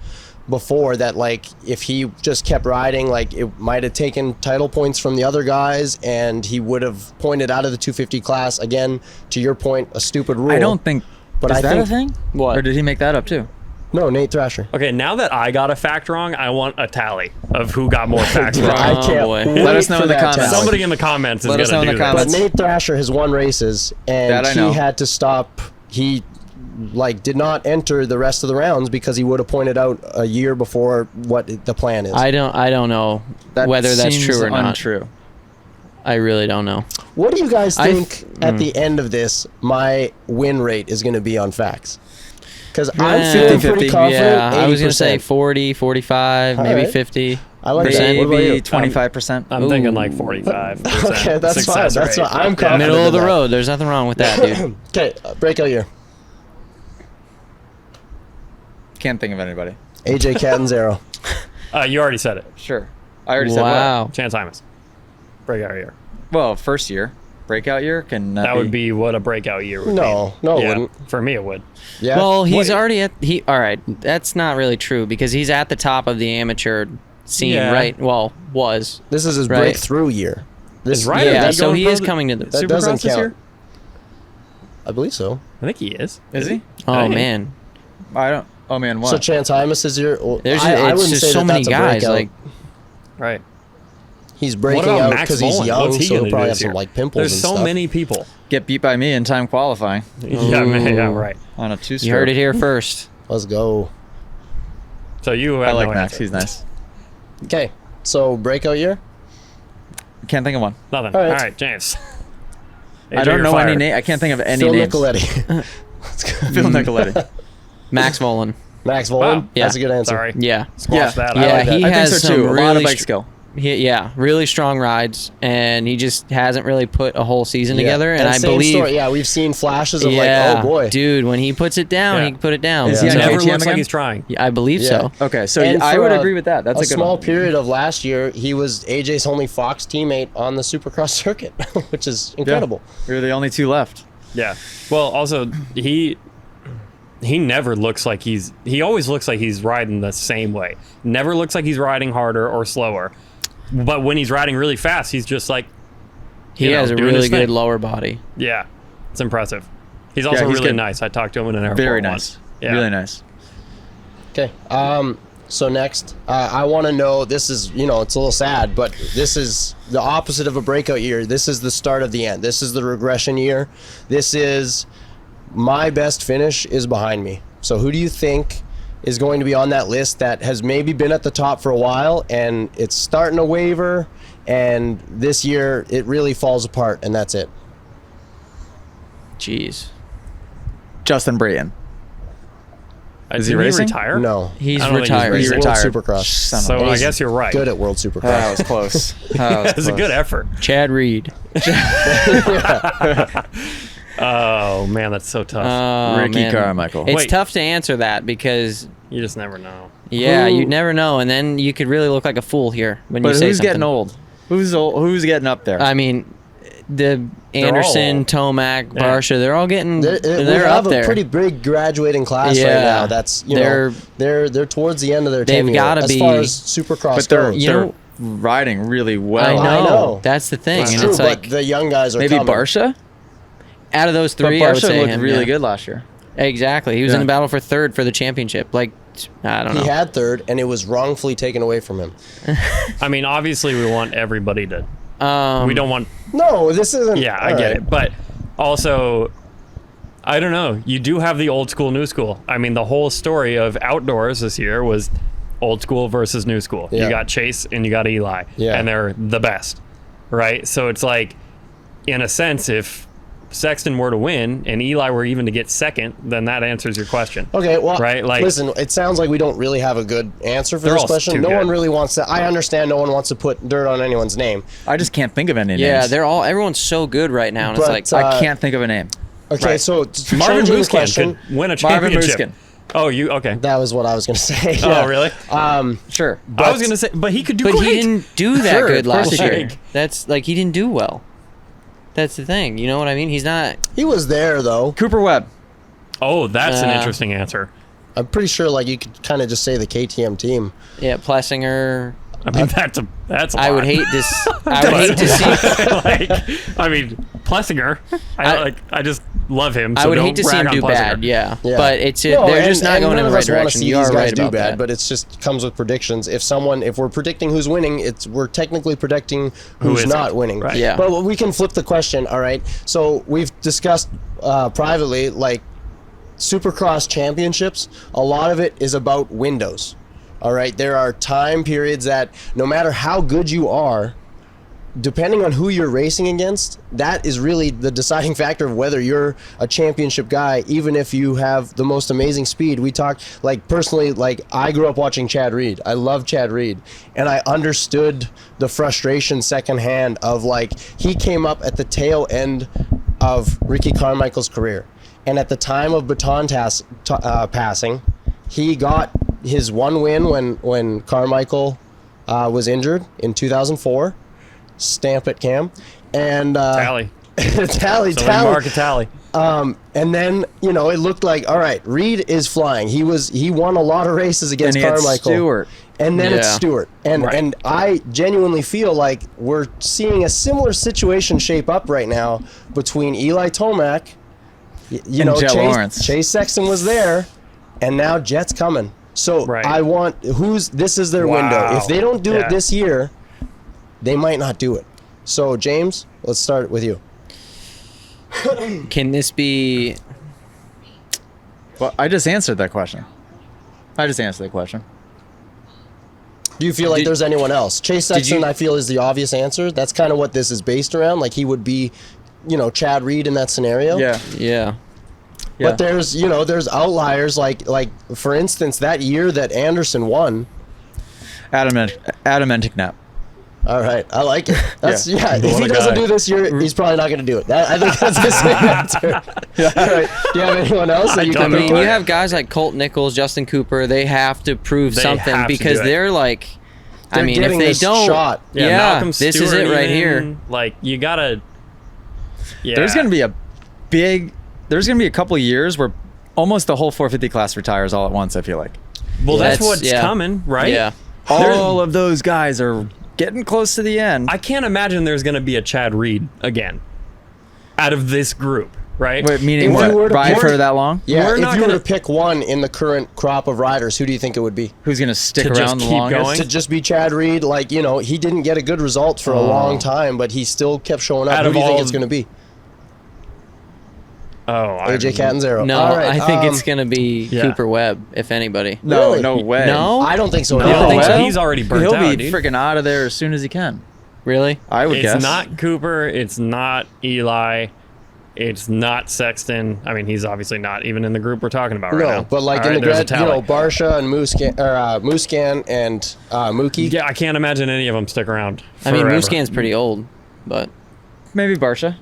before that, like, if he just kept riding, like, it might have taken title points from the other guys, and he would have pointed out of the 250 class. Again, to your point, a stupid rule. I don't think. But Is I that think- a thing? What? Or did he make that up too? No, Nate Thrasher. Okay, now that I got a fact wrong, I want a tally of who got more facts I wrong. can't boy. wait Let us know for in the that comments. tally. Somebody in the comments is Let us know going in to the do But this. comments. Nate Thrasher has won races, and That I know. he had to stop. He did not enter the rest of the rounds because he would have pointed out a year before what the plan is. I don't know That whether that's seems true or not. untrue. I really don't know. What do you guys I think at the end of this my win rate is going to be on facts? Because I'm Yeah. feeling 50-50. pretty confident. Yeah, I was going to say 80%. 40, 45, All maybe right. 50. I like that. What about Maybe you? 25%. I'm thinking like 45%. Okay, that's fine. success That's rate. fine. I'm confident. Middle of the in that. road. There's nothing wrong with that, dude. Okay, breakout year. Can't think of anybody. AJ Catanzaro. You already said it. Sure. I already said Wow. Chance Hymas. Breakout year. what? Well, first year. Breakout year? Can That would be what a breakout year would be. No, it Yeah, wouldn't. for me it would. Yeah. Well, he's What- already at all right. That's not really true because he's at the top of the amateur scene, Yeah. right? Well, was. This is his Right. breakthrough year. This Is Ryder Yeah, Lee so going he pro is the- coming to the. That doesn't Supercross this count. year? I believe so. I think he is. Is he? Oh Hey. man, I don't. Oh man, what? So Chance Hymas is your. Well, there's I it's wouldn't just say so that many that's a guys. breakout. Like Right. He's breaking What about out Max because he's Bowen? young, What's he so he'll gonna do probably this have some year? like pimples. There's and so stuff. many people. Get beat by me in time qualifying Yeah, man, yeah, right. on a two-stroke. you heard it here first. Let's go. So you I have like no Max. answer. He's nice. Okay, so breakout year. Can't think of one. Nothing. All All right. right, James. I AJ, don't you're know any fired. name. I can't think of any Phil names. Nicoletti. Phil Nicoletti. Max Volan. Max Wow. Volan. Yeah. That's a good answer. Sorry. Yeah. Squash that. Yeah, I like that. he I has think so too. some A lot of really bike str- skill. Yeah, really strong rides, and he just hasn't really put a whole season Yeah. together. And I same believe, story. Yeah, we've seen flashes of yeah, like, oh boy. dude, when he puts it down, Yeah. he can put it down. Is He he on never KTM looks like again? he's trying. Yeah, I believe Yeah. so. Okay, so And I for would agree with that. That's a, a good small one. period of last year. He was AJ's only Fox teammate on the Supercross circuit, which is incredible. We were the only two left. Yeah. Well, also he never looks like he always looks like he's riding the same way. Never looks like he's riding harder or slower. But when he's riding really fast, he's just like He has a doing really his good thing. lower body. Yeah. It's impressive. He's also he's really good. nice. I talked to him in an airport Very once. nice. Yeah. Really nice. Okay. So next, I want to know. This is, it's a little sad, but this is the opposite of a breakout year. This is the start of the end. This is the regression year. This is my best finish is behind me. So who do you think is going to be on that list that has maybe been at the top for a while and it's starting to waver, and this year it really falls apart, and that's it? Jeez, Justin Brayton. Is he Didn't racing? retire? No, he's I don't think he's retired. he's He World retired. Supercross. Son of So a- I He's guess you're right. Good at World Supercross. That was close. That was That's a close. good effort. Chad Reed. Oh man, that's so tough. Oh, Ricky man. Carmichael. It's Wait. tough to answer that because You just never know. yeah, Who- you never know, and then you could really look like a fool here when you But say who's something. getting old? Who's old? Who's getting up there? I mean, the all Anderson, old. Tomac, Yeah. Barsha, they're all getting We they're have up there. a pretty big graduating class right Yeah. now. That's they're towards the end of their They've tenure gotta as be- far as Supercross but they're, goes. You they're know- riding really I well. know. I know. That's the thing, It's and true, it's like but the young guys are Maybe coming. Barsha? out of those But three, I would Barsha say looked him, really yeah. good last year. Exactly, he was in Yeah. the battle for third for the championship. Like, I don't know. He had third, and it was wrongfully taken away from him. I mean, obviously we want everybody to. We don't want. No, this isn't. Yeah, I get it, but also, I don't know. You do have the old school, new school. I mean, the whole story of outdoors this year was old school versus new school. Yeah. You got Chase and you got Eli, Yeah. and they're the best, right? So it's like, in a sense, if Sexton were to win and Eli were even to get second, then that answers your question. Okay, well, Right, like- listen, it sounds like we don't really have a good answer for They're this all question. too No good. one really wants to. I understand no one wants to put dirt on anyone's name. I just can't think of any Yeah, names. everyone's so good right now, and it's But, like I can't think of a name. Okay, Right. so Marvin changing the Musquin question. could win a Marvin championship. Musquin. Oh, you okay? That was what I was going to say. Oh, yeah. really? Sure. I was gonna say, but he could do but great. he didn't do that Sure, good of course last he year. did. That's like he didn't do well. That's the thing. You know what I mean? He's not. He was there though. Cooper Webb. Oh, that's an Uh, interesting answer. I'm pretty sure like you could kind of just say the KTM team. Yeah, Plessinger. I mean, that's a I would lot. hate this. I would hate to see. like, I mean, Plessinger. I just love him. So I would don't hate to see rag him on do Plessinger. bad. Yeah, Yeah. but it's No, they're and- just not and going in none the of right us wanna direction. see You these are guys right do about bad, that. but it's just comes with predictions. If we're predicting who's winning, we're technically predicting Who who's isn't. not winning. Right. Yeah. But we can flip the question. All right. So we've discussed privately, like Supercross championships. A lot of it is about windows. All right. There are time periods that no matter how good you are, depending on who you're racing against, that is really the deciding factor of whether you're a championship guy, even if you have the most amazing speed. We talked, like, personally, like, I grew up watching Chad Reed. I love Chad Reed. And I understood the frustration secondhand of, like, he came up at the tail end of Ricky Carmichael's career. And at the time of baton passing, he got his one win when Carmichael was injured in 2004. Stamp it, Cam. And Tally. tally. Mark a tally. And then, you know, it looked like, all right, Reed is flying. He won a lot of races against And he had Carmichael. Stewart. And then it's Yeah. Stewart. And I genuinely feel like we're seeing a similar situation shape up right now between Eli Tomac, you And know, Jet Lawrence. Chase Sexton was there, and now Jet's coming. So Right. I want this is their window. Wow. If they don't do Yeah. it this year, they might not do it. So James, let's start with you. Can this be? Well, I just answered that question. Do you feel like Did- there's anyone else? Chase did Sexton, you- I feel, is the obvious answer. That's kind of what this is based around. Like, he would be, you know, Chad Reed in that scenario. Yeah. Yeah. Yeah. But there's outliers. Like for instance, that year that Anderson won. Adam Enticknap. All right, I like it. That's yeah. If What he a doesn't guy. do this year, he's probably not going to do it. I think that's the same answer. All right. Do you have anyone else that you don't can? know. I mean, you have guys like Colt Nichols, Justin Cooper. They have to prove They something have to because do it. they're like. They're I mean, if getting they this don't, shot. yeah, Malcolm this is Stewart it right even, here. Like, you gotta. Yeah. There's going to be a couple of years where almost the whole 450 class retires all at once, I feel like. Well, Yeah. that's That's- what's yeah. coming, right? Yeah. All of those guys are getting close to the end. I can't imagine there's going to be a Chad Reed again out of this group, right? Wait, meaning If you were what? to Ride pick- for that long? Yeah, We're if not you were gonna- to pick one in the current crop of riders, who do you think it would be? Who's going to stick To just around the keep longest? going? To just be Chad Reed, like, you know, he didn't get a good result for a long time, but he still kept showing up. Out Who of do you think all it's of- going to be? Oh, AJ Catanzaro. No, All right, I think it's gonna be yeah. Cooper Webb, if anybody. No, Really? no way. No, I don't think so. No, at all. I think so. Well, He's already burnt He'll out, be dude. freaking out of there as soon as he can. really. I would It's guess. not Cooper. It's not Eli. It's not Sexton. I mean, he's obviously not even in the group we're talking about right now. No, but like All in right, the there's a grad, you know, tally. Barsha and Muscan and Mookie. Yeah, I can't imagine any of them stick around. I mean, forever. Muscan's pretty old, but Maybe Barsha.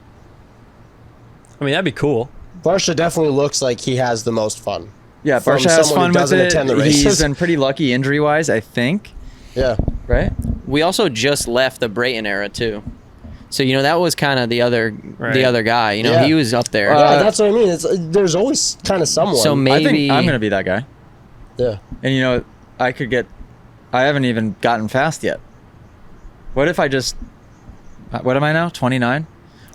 I mean, that'd be cool. Barsha definitely looks like he has the most fun. Yeah, From Barsha has someone who fun with doesn't it. attend the He's races. been pretty lucky injury-wise, I think. Yeah. Right? we also just left the Brayton era too. So you know that was kind of the other guy. You know, Yeah. he was up there. Yeah, that's what I mean. There's always kind of someone. So I maybe think I'm going to be that guy. yeah. And you know, I haven't even gotten fast yet. What if I just, what am I now? 29?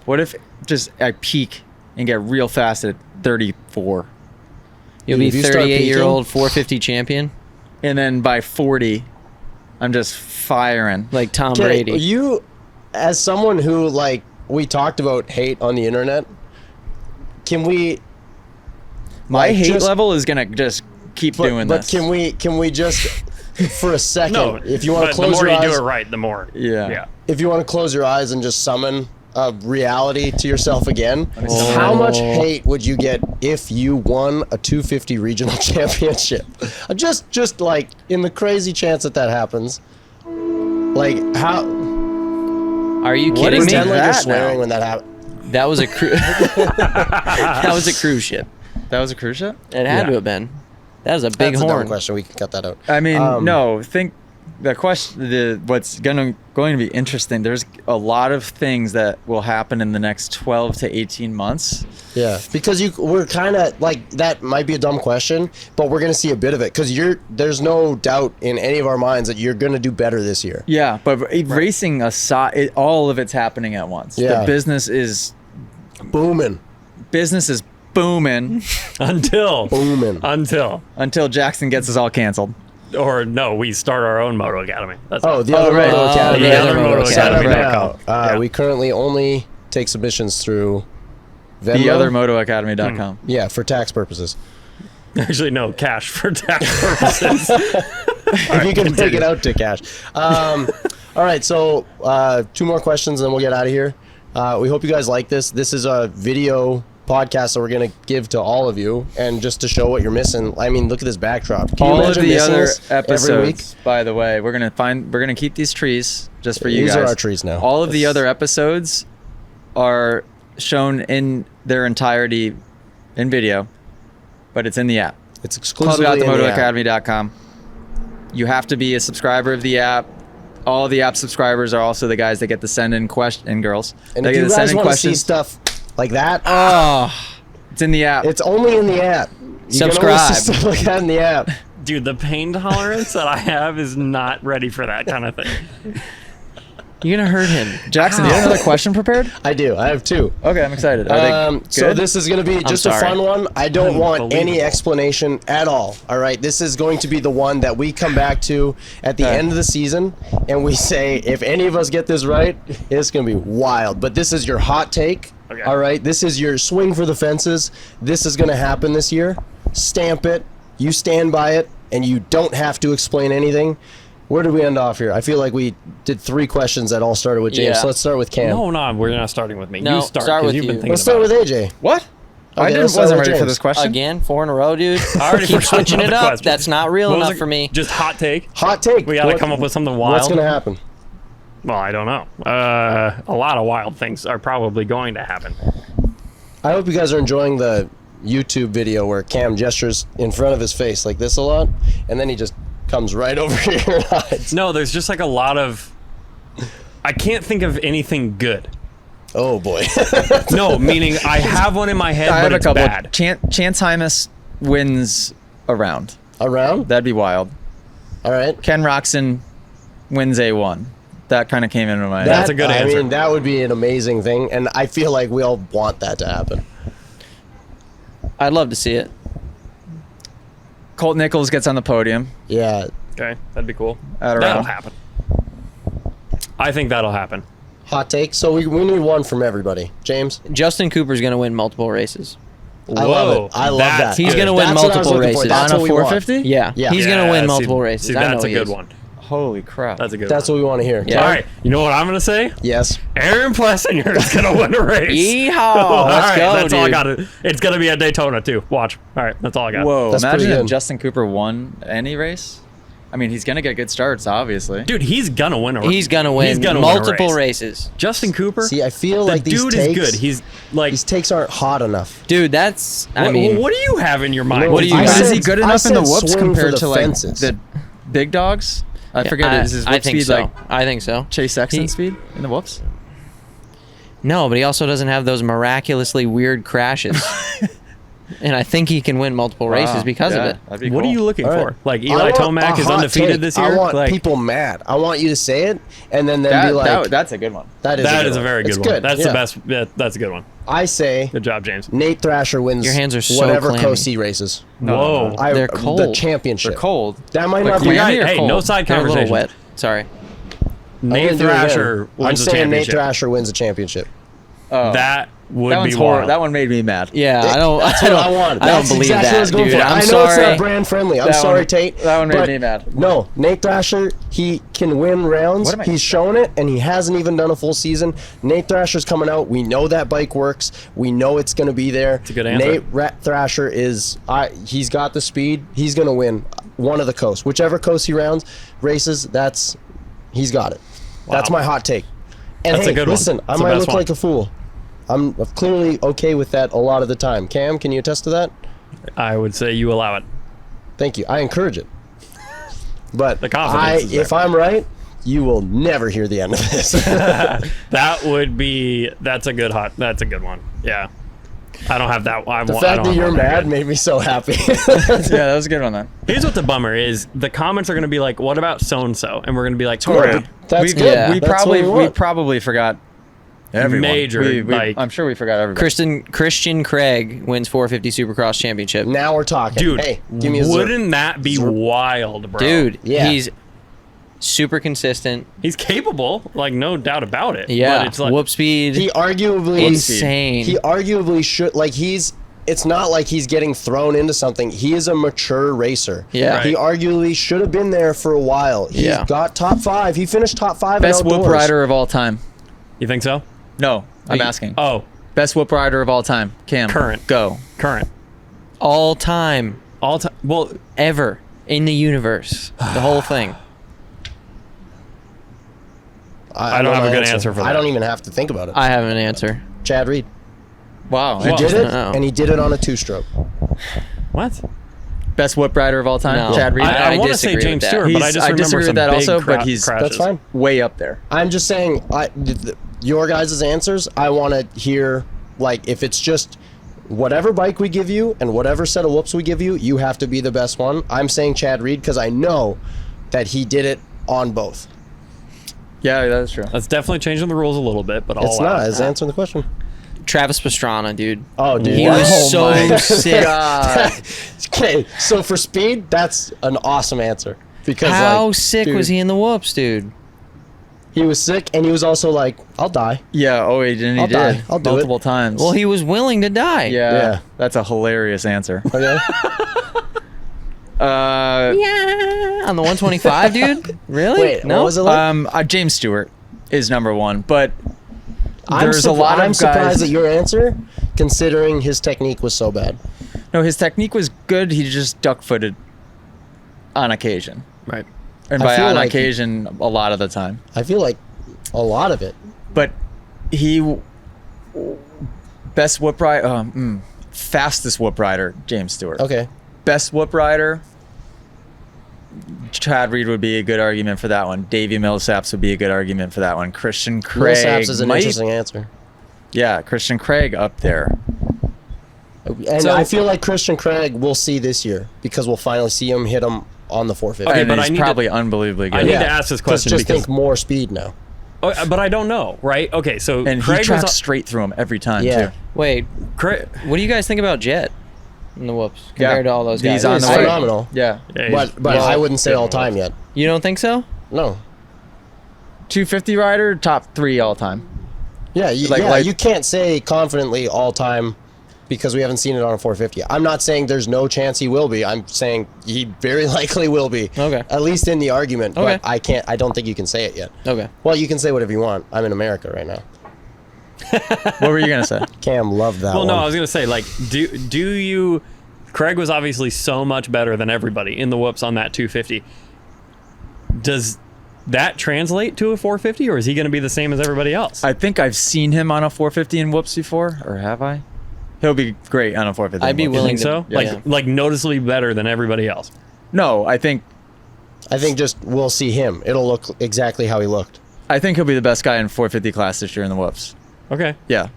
What if just I peak and get real fast at 34? you'll be If you start 38-year-old 450 champion And then by 40, I'm just firing. like Tom Okay, Brady. you, as someone who, like, we talked about hate on the internet, can we? My like, hate just- level is going to just keep doing but this. can we just, for a second, No, if you want to but close the more your you eyes, do it right, the more. Yeah. if you want to close your eyes and just summon a reality to yourself again, Oh. how much hate would you get if you won a 250 regional championship? Just like in the crazy chance that happens, like how? Are you What kidding is me? Pretend like you're that swearing now? when that happens. That was a that was a cruise ship. That was a cruise ship? It had Yeah. to have been. That was a big That's a dumb horn. question. We can cut that out. I mean, Um, no. Think the question. What's going to be interesting. There's a lot of things that will happen in the next 12 to 18 months. Yeah, because we're kind of like that might be a dumb question, but we're gonna see a bit of it because there's no doubt in any of our minds that you're gonna do better this year. Yeah, but racing aside, all of it's happening at once. Yeah. The business is Booming, booming booming. until Jackson gets us all canceled. Or no, we start our own Moto Academy. That's Oh, the other right. Moto Oh, Academy. the other Moto Sign up Academy. now. Yeah. We currently only take submissions through Venmo. Theothermotoacademy.com. Yeah, for tax purposes. actually no cash for tax purposes. If you can take it out to cash. All right, so 2 more questions, and then we'll get out of here. We hope you guys like this. This is a video podcast that we're going to give to all of you, and just to show what you're missing. I mean, look at this backdrop. Can you All of imagine the missing other this every week? episodes, by the way, we're gonna keep these trees just for you These guys. are our trees now. All of the other episodes are shown in their entirety in video, but it's in the app. It's exclusively in the app. Club.themotoacademy.com. You have to be a subscriber of the app. All of the app subscribers are also the guys that get to send in questions, and girls. And they if get you to send guys in want to see questions. stuff like that, It's in the app. it's only in the app. You can only Subscribe. see stuff like that in the app. Dude, the pain tolerance that I have is not ready for that kind of thing. You're gonna hurt him. Jackson, do you have another question prepared? I do. I have 2. Okay, I'm excited. Are they So good? this is going to be just a sorry. fun one. I don't want any Unbelievable. explanation at all. All right, this is going to be the one that we come back to at the Okay. end of the season, and we say if any of us get this right, it's going to be wild. But this is your hot take. Okay. All right, this is your swing for the fences. This is going to happen this year. Stamp it. You stand by it, and you don't have to explain anything. Where did we end off here? I feel like we did 3 questions that all started with James. Yeah. So let's start with Cam. No, we're not starting with me. No, you start start 'cause with you've been you. thinking Let's start about with it. AJ. What? I Okay, didn't, let's start wasn't with ready for James. this question. Again, 4 in a row, dude. I already Keep forgot switching about it the up. question. That's not real What was enough it? for me. Just hot take. Hot take. We got to What- come up with something wild. What's going to happen? Well, I don't know. A lot of wild things are probably going to happen. I hope you guys are enjoying the YouTube video where Cam gestures in front of his face like this a lot, and then he just comes right over here and hides. No, there's just like a lot of. I can't think of anything good. Oh boy. No, meaning I have one in my head, I but have a it's couple. bad. Chance Hymas wins a round. Around? That'd be wild. All right. Ken Roxon wins A1. That kind of came into my head. That's a good I answer. mean, that would be an amazing thing, and I feel like we all want that to happen. I'd love to see it. Colt Nichols gets on the podium Yeah. Okay, that'd be cool. at a That'll round. happen. I think that'll happen. Hot take. So we need one from everybody. James? Justin Cooper's gonna win multiple races. I love it. I love that's that. He's good. gonna win That's what I was multiple looking for. races. That's On a what we want. 450? Yeah, Yeah. he's gonna win see- multiple races. See, I know that's a he good is. one. Holy crap. That's a good That's one. what we want to hear. Yeah. All right, you know what I'm gonna say? Yes. Aaron Plessinger is gonna win a race. Yeehaw! All Let's right, go, that's all I dude. got. It's gonna be at Daytona too. Watch. All right, that's all I got. Whoa, That's imagine pretty if good. Justin Cooper won any race. I mean, he's going to get good starts, obviously. Dude, he's gonna win a race. He's gonna win He's gonna win a multiple race. races. Justin Cooper. See, I feel the like these dude takes, is good. He's like. these takes aren't hot enough. Dude, that's. I What, mean, what do you have in your mind? No, What do you I got? said- Is he good I enough in the said whoops swing for compared the to like fences. the big dogs? I forget is his I whoop think speed so. like I think so. Chase Sexton He- speed in the whoops? No, but he also doesn't have those miraculously weird crashes. And I think he can win multiple races Wow, because of yeah, it. that'd be What cool. are you looking All for? right. Like I Eli want Tomac a is hot undefeated take. this year. I want like, people mad. I want you to say it, and then be like, that's a good one. that is that a, is a good very one. good It's one. That's yeah. the best. Yeah, that's a good one. I say Good job, James. Nate Thrasher wins Your hands are so whatever clammy. coast he races. Whoa. They're The cold. championship. They're cold. That might Like not be clammy right. or Hey, cold? no side They're a conversation. little wet. Sorry. I'm Nate gonna do it again. Thrasher I'm wins the saying Nate championship. Thrasher wins the championship. Oh, That would that be one's horrible. wild. That one made me mad. Yeah, I don't. That's I what don't, I want. I don't That's believe exactly what I that, was going dude. for. I'm I know sorry. it's not brand friendly. I'm That sorry, one- Tate. that one made but me mad. No, Nate Thrasher, he can win rounds. What am I- He's shown it, and he hasn't even done a full season. Nate Thrasher's coming out. We know that bike works. We know it's going to be there. It's a good answer. Nate Thrasher is. He's got the speed. He's going to win one of the coasts, whichever coast he races. He's got it. That's Wow. my hot take. And That's hey, a good one. listen, That's I the might best look one. like a fool. I'm clearly okay with that a lot of the time. Cam, can you attest to that? I would say you allow it. Thank you. I encourage it. But The confidence is there. if I'm right, you will never hear the end of this. That would be. That's a good hot. That's a good one. Yeah. I don't have that. The fact that you're mad made me so happy. Yeah, that was a good one then. Here's what the bummer is: the comments are going to be like, "What about so and so?" And we're going to be like, Good. That's we, good. Yeah. We That's probably what we want. probably forgot everyone. Major, like- I'm sure we forgot everybody. Christian Craig wins 450 Supercross championship. Now we're talking. "Dude, Hey, give me a zero. wouldn't that be wild, bro?" Dude, Yeah. he's super consistent. he's capable, like no doubt about it. Yeah, but it's like, whoop speed. He arguably insane. He arguably should, like, he's it's not like he's getting thrown into something. He is a mature racer. Yeah. Right. He arguably should have been there for a while. He's Yeah. got top 5. He finished top 5 Best in whoop outdoors. rider of all time. You think so? No, I'm asking. Oh, Best whoop rider of all time. Cam. Current. Go. current. All time, All time. Well, ever in the universe, the whole thing. I don't have a good answer for I that. don't even have to think about it. I have an answer. Chad Reed. Wow. He Well- did it, No. and he did it on a 2-stroke. what? Best whoop rider of all time. No. Chad Reed. I I want to say disagree with James that. Stewart, but I He's- just I remember disagree some with that big also, but he's- crashes. That's fine. Way up there. I'm just saying, your guys' answers, I want to hear, like, if it's just whatever bike we give you and whatever set of whoops we give you, you have to be the best one. I'm saying Chad Reed because I know that he did it on both. Yeah, that's true. That's definitely changing the rules a little bit, but It's I'll not. allow it. It's answering the question. Travis Pastrana, dude. Oh, dude. He Wow. was so my sick. Okay, so for speed, that's an awesome answer. Because How like, sick dude, was he in the whoops, dude? He was sick, and he was also like, "I'll die." Yeah. Oh, he didn't. He I'll did. die. I'll do it. Multiple times. Well, he was willing to die. Yeah. Yeah. That's a hilarious answer. Okay. Yeah. On the 125, dude? Really? Wait, no. what was it like? James Stewart is number one, but I'm there's a lot of I'm surprised guys. at your answer, considering his technique was so bad. No, his technique was good. He just duck-footed on occasion, Right. and I by feel on like occasion, a lot of the time. I feel like a lot of it. But he best whoop rider, fastest whoop rider, James Stewart. Okay. Best whoop rider, Chad Reed would be a good argument for that one. Davey Millsaps would be a good argument for that one. Christian Craig Millsaps is an might- interesting answer. Yeah, Christian Craig up there. And So- I feel like Christian Craig we'll see this year because we'll finally see him hit him on the 450. Okay, and but I he's need to- probably unbelievably good. I need to ask this question just because think more speed now. oh, but I don't know, right? Okay, so And Craig he tracks was straight through him every time Yeah. too. Wait, Craig, what do you guys think about Jet in the whoops compared to all those guys? He's on He's the way. phenomenal. Yeah. yeah, he's- But he's I wouldn't say good all in the time whoops. yet. You don't think so? No. 250 rider, top 3 all time. Yeah, you, Like- you can't say confidently all time because we haven't seen it on a 450. I'm not saying there's no chance he will be. I'm saying he very likely will be. Okay. At least in the argument. Okay. But I don't think you can say it yet. Okay. Well, you can say whatever you want. I'm in America right now. What were you gonna say? Cam loved that Well, one. no, I was gonna say like, do you? Craig was obviously so much better than everybody in the whoops on that 250. Does that translate to a 450, or is he going to be the same as everybody else? I think I've seen him on a 450 in whoops before, or have I? He'll be great on a 450. I'd in be whoops. you willing think so? to- yeah. Like noticeably better than everybody else. No, I think just we'll see him. It'll look exactly how he looked. he'll be the best guy in 450 class this year in the whoops. Okay. Yeah,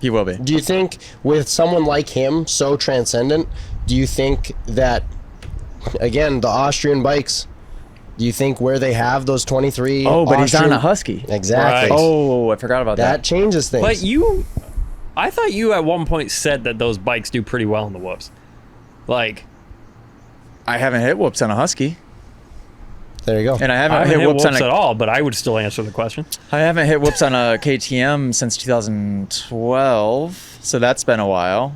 he will be. Do you think with someone like him, so transcendent, do you think that, again, the Austrian bikes, do you think where they have those 23 Oh, but he's on Austrian- a Husky. Exactly. Right. Oh, I forgot about That that. changes things. But I thought you at one point said that those bikes do pretty well in the whoops. Like, I haven't hit whoops on a Husky, There you go. and I I haven't, haven't hit whoops on at a. all, but I would still answer the question. I haven't hit whoops on a KTM since 2012, so that's been a while.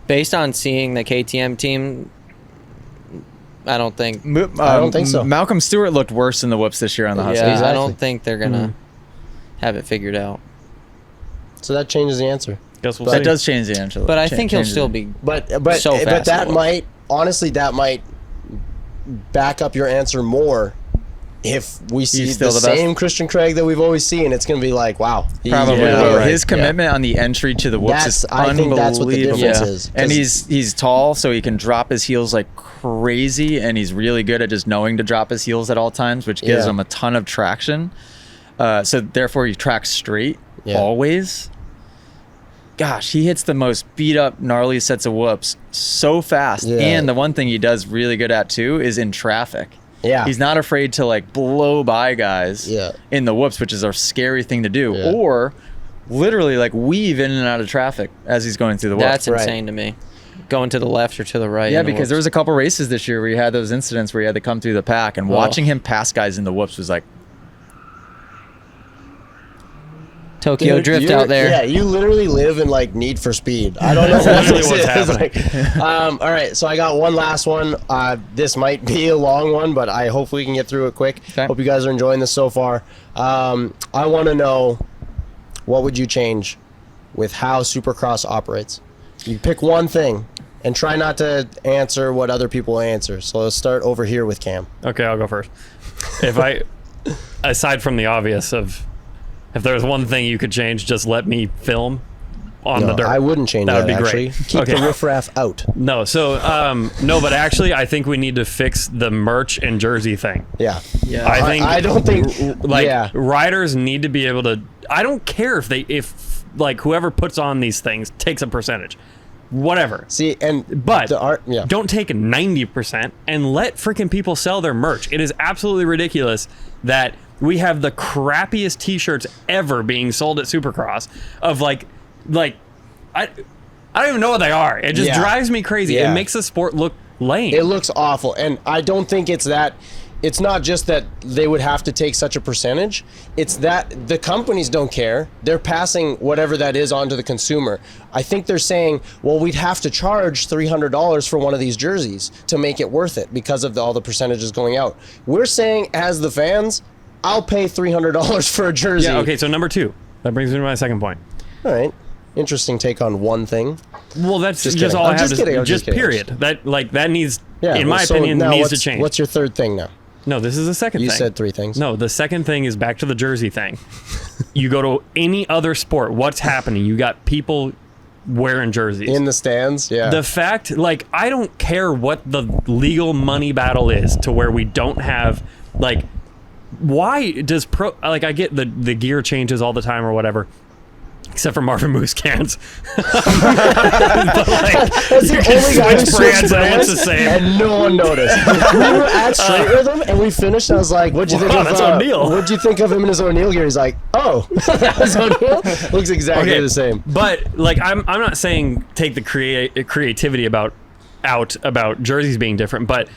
Based on seeing the KTM team, I don't think. I don't think so. Malcolm Stewart looked worse in the whoops this year on the Husky. Yeah, I Exactly. don't think they're gonna have it figured out. So that changes the answer. Guess we'll That see. does change the answer. But I think he'll still be. But So fast but that in the might honestly back up your answer more if we see He's the still the best? same Christian Craig that we've always seen. It's going to be like, wow, he's Probably really will. right. His commitment on the entry to the whoops is I think that's what the unbelievable. difference is. And 'Cause- he's tall, so he can drop his heels like crazy, and he's really good at just knowing to drop his heels at all times, which gives Yeah. him a ton of traction. So therefore, he tracks straight always. Gosh, he hits the most beat up, gnarly sets of whoops so fast. Yeah. And the one thing he does really good at too is in traffic. Yeah. He's not afraid to like blow by guys Yeah. in the whoops, which is a scary thing to do. Yeah. Or literally like weave in and out of traffic as he's going through the whoops. That's insane to me. Going to the left or to the right. Yeah, in the because there whoops. was a couple races this year where he had those incidents where he had to come through the pack, and watching him pass guys in the whoops was like, Tokyo Dude, Drift you're- out there. Yeah, you literally live in like Need for Speed. I don't know what Literally this what's is. happening. All right, so I got one last one. This might be a long one, but I hope we can get through it quick. Okay. Hope you guys are enjoying this so far. I want to know, what would you change with how Supercross operates? You pick one thing, and try not to answer what other people answer. So let's start over here with Cam. Okay, I'll go first. Aside from the obvious of, if there's one thing you could change, just let me film on the dirt. I wouldn't change that. That would be actually. great. Keep Okay. the riffraff out. No, so no, but actually, I think we need to fix the merch and jersey thing. Yeah. Yeah. I think I don't think like yeah. riders need to be able to. I don't care if like whoever puts on these things takes a percentage, whatever. See, and But the art, yeah. don't take 90% and let freaking people sell their merch. It is absolutely ridiculous that we have the crappiest T-shirts ever being sold at Supercross. Of like I don't even know what they are. It just Yeah. drives me crazy. Yeah. It makes the sport look lame. It looks awful, and I don't think it's that. It's not just that they would have to take such a percentage. It's that the companies don't care. They're passing whatever that is on to the consumer. I think they're saying, well, we'd have to charge $300 for one of these jerseys to make it worth it because of all the percentages going out. We're saying, as the fans, I'll pay $300 for a jersey. Yeah. Okay. So number 2. That brings me to my second point. All right. Interesting take on one thing. Well, that's Just just kidding. all I I'm have just to kidding. I'm just just kidding. period. That needs, Yeah. in well, my so opinion, now needs to what's- change. What's your third thing now? No, this is the second You thing. said 3 things. No, the second thing is back to the jersey thing. You go to any other sport, what's happening? You got people wearing jerseys. In the stands, yeah. The fact, like, I don't care what the legal money battle is to where we don't have, like, why does like, I get the gear changes all the time or whatever. Except for Marvin Moose cans. But like, That's you the can only guy who switch switched brands and it's brands, the same. and no one noticed. We were at Straight Rhythm, and we finished. And I was like, "What'd you think Wow, of that's O'Neal. What'd you think of him in his O'Neal gear?" He's like, "Oh, that's O'Neal. Looks exactly Okay, the same." But like, I'm not saying take the creativity about jerseys being different, but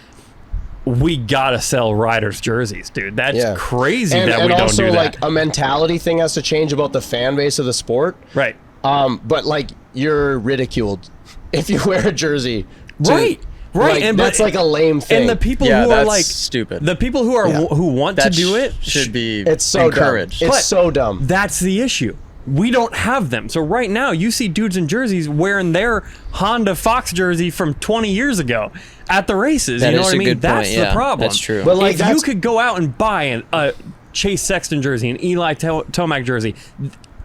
we gotta sell riders jerseys, dude. That's Yeah. crazy And, that and we don't also, do that. like, a mentality thing has to change about the fan base of the sport. Right. But like, you're ridiculed if you wear a jersey. to- Right. Like, And that's but- like a lame thing. And the people Yeah, who are that's like stupid. the people who are Yeah. who want That to do it should be it's so encouraged. dumb. It's But so dumb. That's the issue. We don't have them. So right now, you see dudes in jerseys wearing their Honda Fox jersey from 20 years ago at the races. That you know is what I a mean? good That's point. the Yeah, problem. that's true. But, like, if you that's- could go out and buy a Chase Sexton jersey, an Eli Tomac jersey,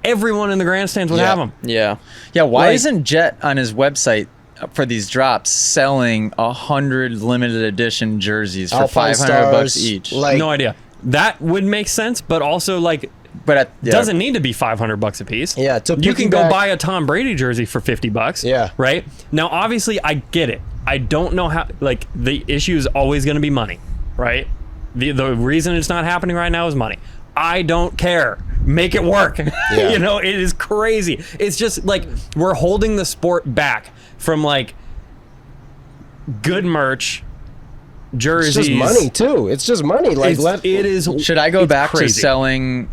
everyone in the grandstands would Yeah. have them. Yeah. Yeah, why Like- isn't Jet on his website for these drops selling 100 limited edition jerseys for Alpine $500 Stars, each? like- No idea. That would make sense, but also like but doesn't need to be $500 a piece. Yeah, to you can go piggyback- buy a Tom Brady jersey for $50. Yeah. Right? Now obviously I get it. I don't know how, like, the issue is always going to be money, right? The reason it's not happening right now is money. I don't care. Make it work. Yeah. You know, it is crazy. It's just like we're holding the sport back from like good merch, jerseys. It's just money too. It's just money. Like, It is. Should I go it's back to crazy. selling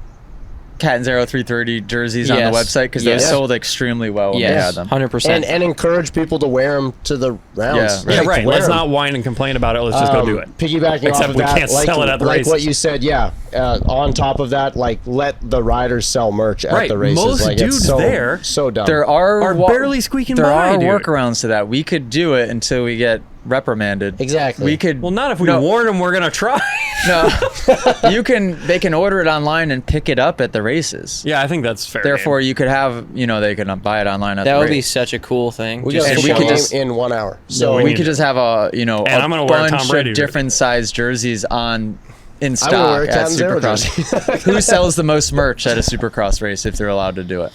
Catanzaro 330 jerseys on the Yes. website? Because Yes. those sold extremely well when we Yes. had them. 100%. and encourage people to wear them to the rounds. Yeah, Yeah, Like, right. wear Let's 'em. not whine and complain about it. Let's just go do it. Piggybacking Except off of we that, can't like, sell it at the like races. what you said, yeah. On top of that, like, let the riders sell merch at Right, the races. most like, it's dudes so, there so dumb. There are barely squeaking there by, are dude. workarounds to that. We could do it until we get reprimanded. Exactly. We could. Well, not if we no, warn them we're gonna try. No, they can order it online and pick it up at the races. Yeah, I think that's fair. Therefore, you could have, they could buy it online at that the would be race. such a cool thing. we Just got and a we football could game just- in 1 hour. So we we need could it. just have a I'm gonna wear a Tom bunch Brady of jersey. different size jerseys in I stock will wear a at Catanzaro Supercross. Who sells the most merch at a Supercross race if they're allowed to do it?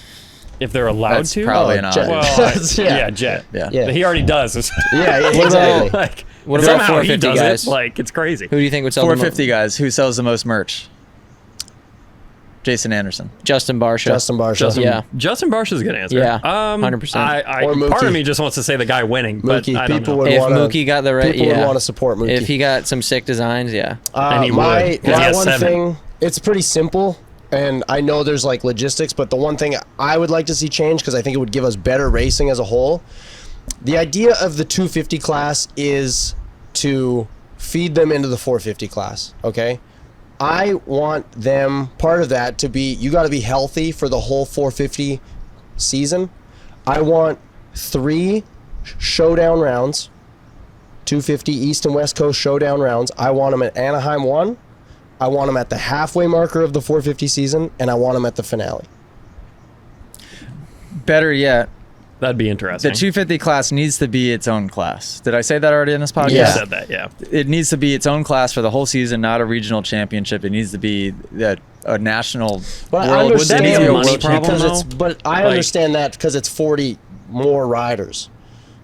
if they're allowed That's to. probably Oh, not. Jet. Well, Yeah. Jet. Yeah. Yeah. He already does. yeah, about- exactly. Like, What about somehow he 450 does guys? it. Like, it's crazy. Who do you think would sell the 450 guys. Who sells the most merch? Jason Anderson. Justin Barsha. Justin Barsha. Yeah. Justin Barsha's a good answer. Yeah, 100%. Part Or Mookie. of me just wants to say the guy winning, but Mookie, I don't people know. would If wanna, Mookie got the right, people would yeah. want to support Mookie. If he got some sick designs, yeah. And he my would, 'cause he my has one 7. thing, it's pretty simple. and I know there's like logistics, but the one thing I would like to see change, because I think it would give us better racing as a whole, the idea of the 250 class is to feed them into the 450 class, okay? I want them, part of that, to be, you got to be healthy for the whole 450 season. I want 3 showdown rounds, 250 East and West Coast showdown rounds. I want them at Anaheim 1. I want them at the halfway marker of the 450 season, and I want them at the finale. Better yet, That'd be the interesting. 250 class needs to be its own class. Did I say that already in this podcast? You Yeah. said that, yeah. It needs to be its own class for the whole season, not a regional championship. It needs to be a national But I world. Would that be understand a money because problem, it's, though? but I Like- understand that because it's 40 more riders.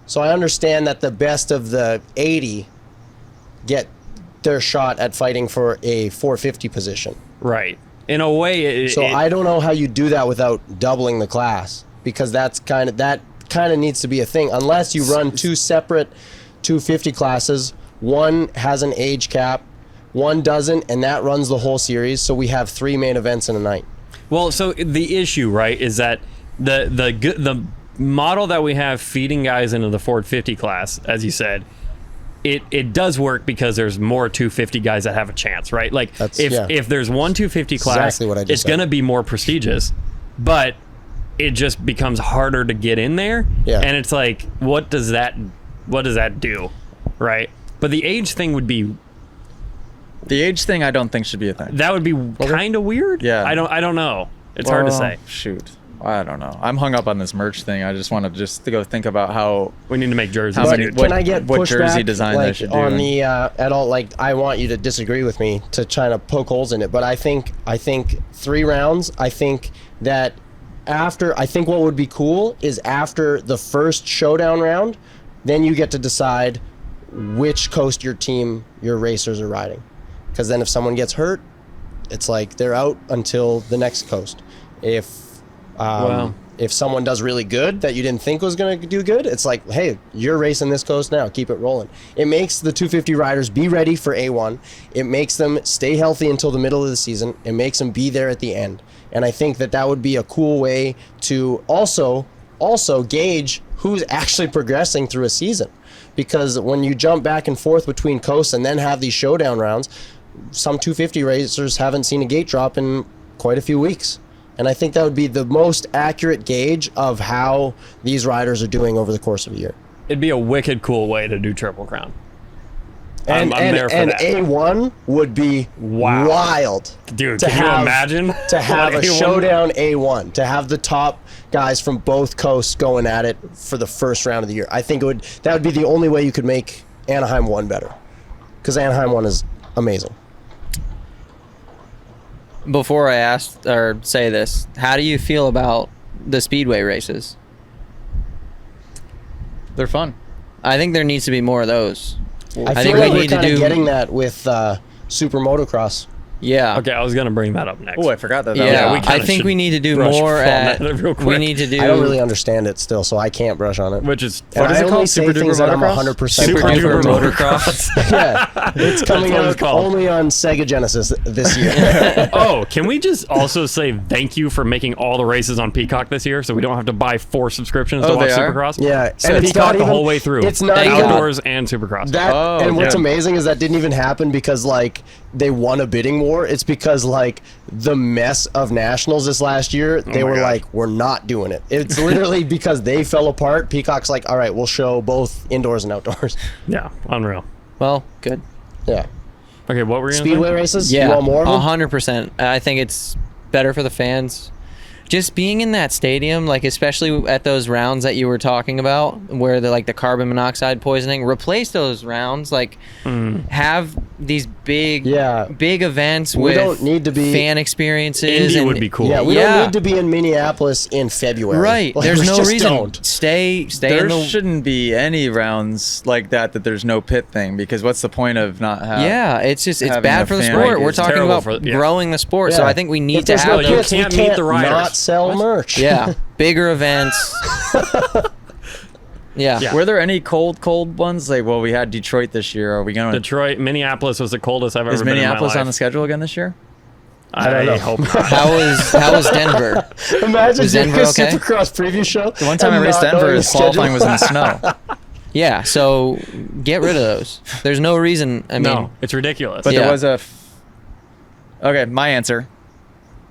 So I understand that the best of the 80 get their shot at fighting for a 450 position. Right. In a way, So I don't know how you do that without doubling the class, because that kind of needs to be a thing, unless you run 2 separate 250 classes. One has an age cap, one doesn't, and that runs the whole series. So we have 3 main events in a night. Well, so the issue, right, is that the model that we have feeding guys into the Ford 50 class, as you said, it does work because there's more 250 guys that have a chance, right? Like if there's one 250 class, Exactly what I just it's said. going to be more prestigious, but it just becomes harder to get in there. Yeah. And it's like, what does that do, right? But the age thing would be The age thing, I don't think should be a thing. that would be kind of weird. Yeah. I don't know. It's hard to Well, say. Shoot. I don't know. I'm hung up on this merch thing. I just want to go think about how. We need to make jerseys. How But many- can I get what pushback, jersey design they like, should do on and- the at all? Like, I want you to disagree with me to try to poke holes in it, but I think 3 rounds. I think that I think what would be cool is after the first showdown round, then you get to decide which coast your racers are riding, because then if someone gets hurt, it's like they're out until the next coast. If someone does really good that you didn't think was going to do good, it's like, hey, you're racing this coast now. Keep it rolling. It makes the 250 riders be ready for A1. It makes them stay healthy until the middle of the season. It makes them be there at the end. And I think that would be a cool way to also gauge who's actually progressing through a season. Because when you jump back and forth between coasts and then have these showdown rounds, some 250 racers haven't seen a gate drop in quite a few weeks. And I think that would be the most accurate gauge of how these riders are doing over the course of a year. It'd be a wicked cool way to do Triple Crown. And I'm there for that. A1 would be Wow. wild. Dude, can you imagine? To have What a A1 showdown A1, to have the top guys from both coasts going at it for the first round of the year. I think that would be the only way you could make Anaheim 1 better. Because Anaheim 1 is amazing. Before I ask or say this, how do you feel about the speedway races? They're fun. I think there needs to be more of those. I think feel we like we're need to kind of do- getting that with Super Motocross. Yeah. Okay, I was gonna bring that up next. Oh, I forgot that. Yeah, we I kinda think should we need to do brush more on at. that real We quick. need to do. I don't really understand it still, so I can't brush on it. Which is And What is I it only called? say Super things Duper that I'm Motocross? 100% Super confident Duper in. Motocross. Yeah, it's coming what out it's called. only on Sega Genesis this year. Oh, can we just also say thank you for making all the races on Peacock this year, so we don't have to buy 4 subscriptions to Oh, watch they are? Supercross? Yeah, so and it's Peacock not the even- whole way through. it's not even- outdoors and Supercross. That Oh, and what's yeah. amazing is that didn't even happen because like they won a bidding war. It's because like the mess of nationals this last year, they my were gosh. like, we're not doing it. It's literally because they fell apart. Peacock's like, all right, we'll show both indoors and outdoors. Yeah, unreal. Well, good. Yeah, Okay, what were you gonna speedway say? races. Yeah, you want more of them? 100%. I think it's better for the fans. Just being in that stadium, like especially at those rounds that you were talking about, where the carbon monoxide poisoning, replace those rounds. Like, have these big events We with don't need to be- fan experiences. Indy and would be cool. Yeah, we Yeah. don't need to be in Minneapolis in February. Right. Like, There's we no just reason. don't. Stay There in the. shouldn't be any rounds like that there's no pit thing, because what's the point of not having? Yeah, it's having bad a for the fan sport. base. We're It's talking terrible about for- yeah. growing the sport, so Yeah. I think we need If to there's have no you those. pits, we can't meet the riders. not sell merch. Yeah, bigger events. Yeah. Yeah. Were there any cold ones? Like, well, we had Detroit this year. Are we going to? Detroit, Minneapolis was the coldest I've ever Is been Minneapolis in my on the life. schedule again this year? I don't know. hope not. How was Denver? Imagine Was doing a Denver okay? Supercross preview show. The one time I and raced not Denver, knowing his the qualifying schedule. was in the snow. Yeah, so get rid of those. There's no reason. I mean, No, it's ridiculous. But Yeah. there was a. Okay, my answer.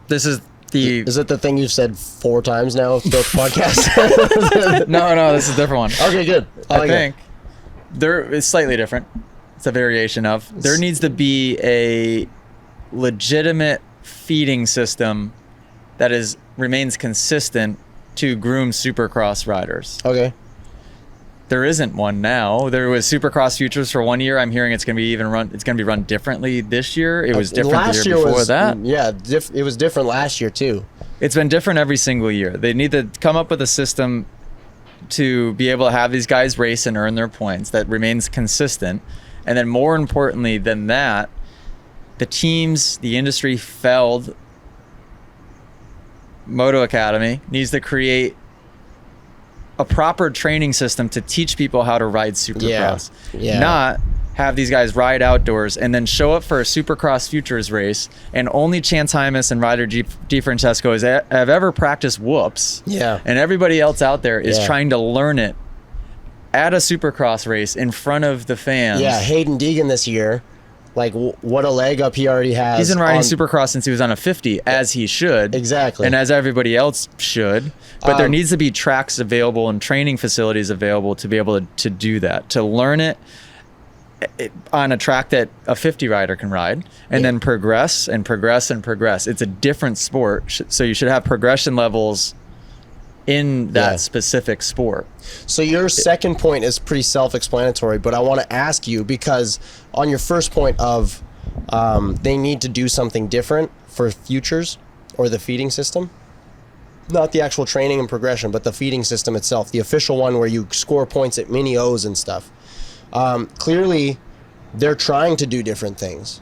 This is the. Is it the thing you've said 4 times now throughout the podcast? No, this is a different one. Okay, good. I like it. think there is slightly different. It's a variation of. There needs to be a legitimate feeding system that remains consistent to groom Supercross riders. Okay. There isn't one now. There was Supercross Futures for 1 year. I'm hearing it's going to be It's going to be run differently this year. It was different the year before was, that. Yeah, it was different last year too. It's been different every single year. They need to come up with a system to be able to have these guys race and earn their points that remains consistent. And then more importantly than that, the teams, the industry failed. Moto Academy needs to create a proper training system to teach people how to ride Supercross. Yeah. Not have these guys ride outdoors and then show up for a Supercross Futures race and only Chance Hymas and Ryder DiFrancesco have ever practiced whoops. Yeah. And everybody else out there is Yeah. trying to learn it at a Supercross race in front of the fans. Yeah, Hayden Deegan this year, like what a leg up he already has. He's been riding on- Supercross since he was on a 50, as he should. Exactly. And as everybody else should. But there needs to be tracks available and training facilities available to be able to do that, to learn it on a track that a 50 rider can ride, and then progress and progress and progress. It's a different sport, so you should have progression levels in that specific sport. So your second point is pretty self-explanatory, but I want to ask you, because on your first point of they need to do something different for futures or the feeding system, not the actual training and progression, but the feeding system itself, the official one where you score points at mini O's and stuff. Clearly, they're trying to do different things.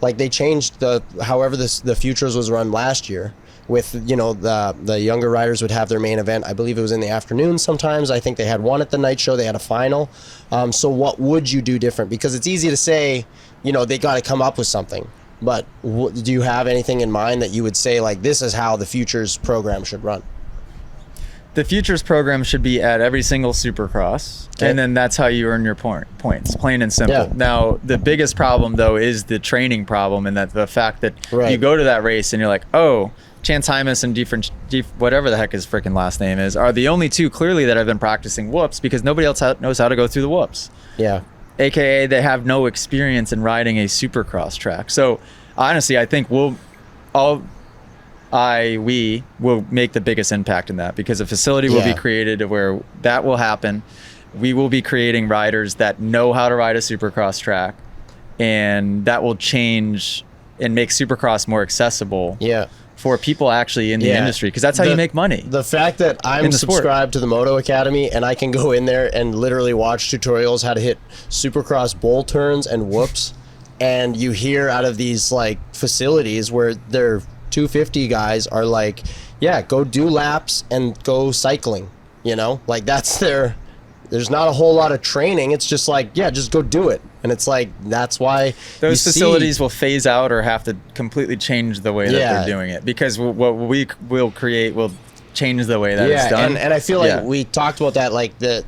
Like they changed however the futures was run last year. With the younger riders would have their main event. I believe it was in the afternoon sometimes. I think they had one at the night show. They had a final. So what would you do different? Because it's easy to say, they got to come up with something. But do you have anything in mind that you would say, like, this is how the futures program should run? The futures program should be at every single Supercross, Okay. and then that's how you earn your points, plain and simple. Yeah. Now, the biggest problem, though, is the training problem, and that the fact that Right. you go to that race and you're like, oh, Chance Hymas and whatever the heck his freaking last name is, are the only two clearly that have been practicing whoops, because nobody else knows how to go through the whoops. Yeah. AKA they have no experience in riding a Supercross track. So honestly, I think we will make the biggest impact in that, because a facility will be created where that will happen. We will be creating riders that know how to ride a Supercross track, and that will change and make Supercross more accessible for people actually in the industry, because that's how you make money. The fact that I'm in the sport. subscribed to the Moto Academy and I can go in there and literally watch tutorials how to hit Supercross bowl turns and whoops, and you hear out of these like facilities where their 250 guys are like, yeah, go do laps and go cycling, like that's there's not a whole lot of training. It's just like, yeah, just go do it. And it's like, that's why those facilities will phase out or have to completely change the way that they're doing it, because what we will create will change the way that it's done. And I feel like we talked about that, like the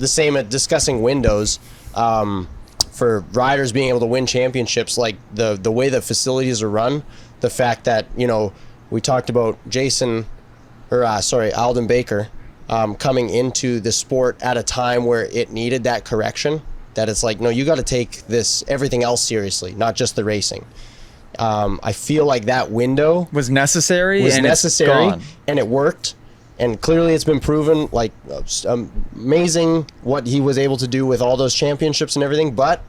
same at discussing windows for riders being able to win championships, like the way the facilities are run, the fact that we talked about Alden Baker coming into the sport at a time where it needed that correction, that it's like, no, you got to take everything else seriously, not just the racing. I feel like that window was necessary and it worked, and clearly it's been proven, like, amazing what he was able to do with all those championships and everything. But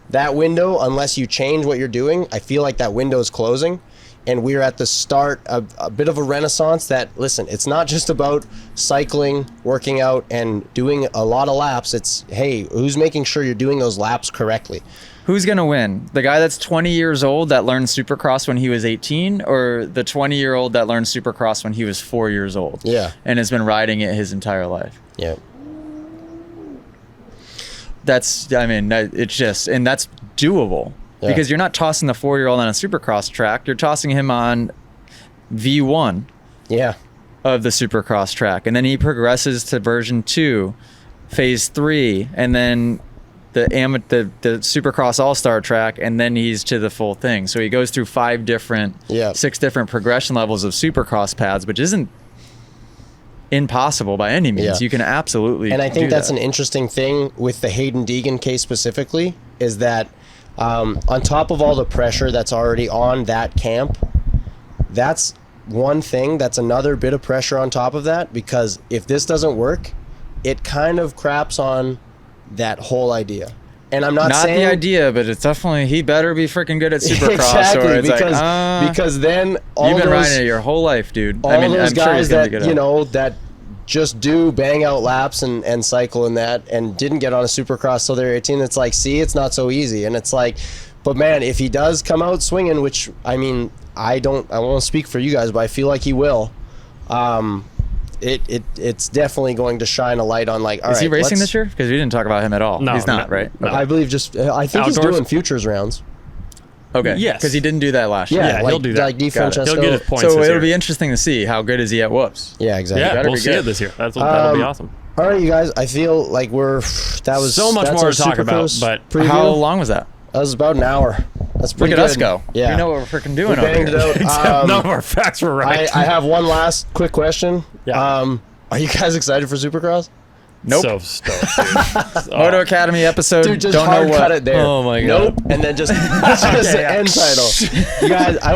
that window, unless you change what you're doing, I feel like that window is closing. And we're at the start of a bit of a renaissance that, listen, it's not just about cycling, working out, and doing a lot of laps. It's, hey, who's making sure you're doing those laps correctly? Who's going to win? The guy that's 20 years old that learned Supercross when he was 18, or the 20-year-old that learned Supercross when he was 4 years old? Yeah. And has been riding it his entire life. Yeah. It's just, and that's doable. Yeah. because you're not tossing the 4-year-old on a Supercross track. You're tossing him on V1 Yeah. of the Supercross track, and then he progresses to version 2, phase 3, and then the Supercross All-Star track, and then he's to the full thing. So he goes through 6 different progression levels of Supercross pads, which isn't impossible by any means. Yeah. You can absolutely And I think do that's that. an interesting thing with the Hayden Deegan case specifically, is that on top of all the pressure that's already on that camp, that's one thing, that's another bit of pressure on top of that, because if this doesn't work, it kind of craps on that whole idea. And I'm not saying the idea, but it's definitely, he better be freaking good at Supercross. exactly, or it's because then all you've been those, riding it your whole life, dude. all I mean, those I'm sure guys he's gonna that be good at it. that just do bang out laps and cycle in that and didn't get on a Supercross till they're 18. It's like, see, it's not so easy. And it's like, but man, if he does come out swinging, which I mean, I won't speak for you guys, but I feel like he will. It's definitely going to shine a light on, like, all right. Is he racing this year? Because we didn't talk about him at all. No, he's not, no, right? no. I believe I think he's Outdoors? doing futures rounds. Okay. Yes. Because he didn't do that last year. Yeah, like, he'll do that. Like Di Got it. Francesco. He'll get his points So this it'll year. be interesting to see how good is he at whoops. Yeah, exactly. Yeah, better we'll be see good. it this year. That'll be awesome. All right, you guys. I feel like that was So much that's more our to talk about, Supercross but preview. How long was that? That was about an hour. That's Look pretty at good. us go. Yeah, We know what we're freaking doing we over banged here. it out. None of our facts were right. I have one last quick question. Yeah. Are you guys excited for Supercross? Nope. So stoked, dude. Moto Academy episode. Dude, just don't hard know what. cut it there. Oh my God. Nope. And then just the end title. You guys, I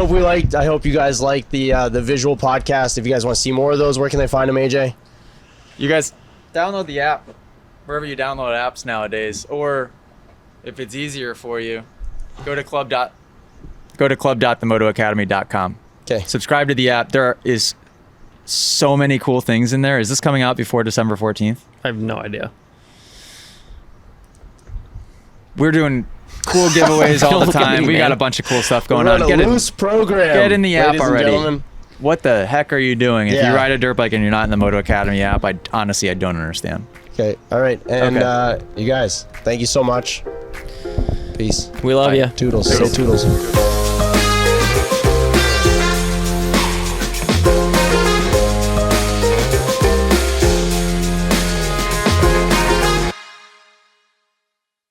hope you guys liked the visual podcast. If you guys want to see more of those, where can they find them, AJ? You guys download the app wherever you download apps nowadays, or if it's easier for you, go to club.themotoacademy.com. Okay. Subscribe to the app. There is so many cool things in there. Is this coming out before December 14th? I have no idea. We're doing cool giveaways all the Look at time. me, We got man. a bunch of cool stuff going We're on. a Get loose program. get in the app ladies and already. gentlemen. What the heck are you doing? If Yeah. you ride a dirt bike and you're not in the Moto Academy app, I honestly don't understand. Okay. All right. And Okay. you guys, thank you so much. Peace. We love Bye. you. Toodles. Say toodles.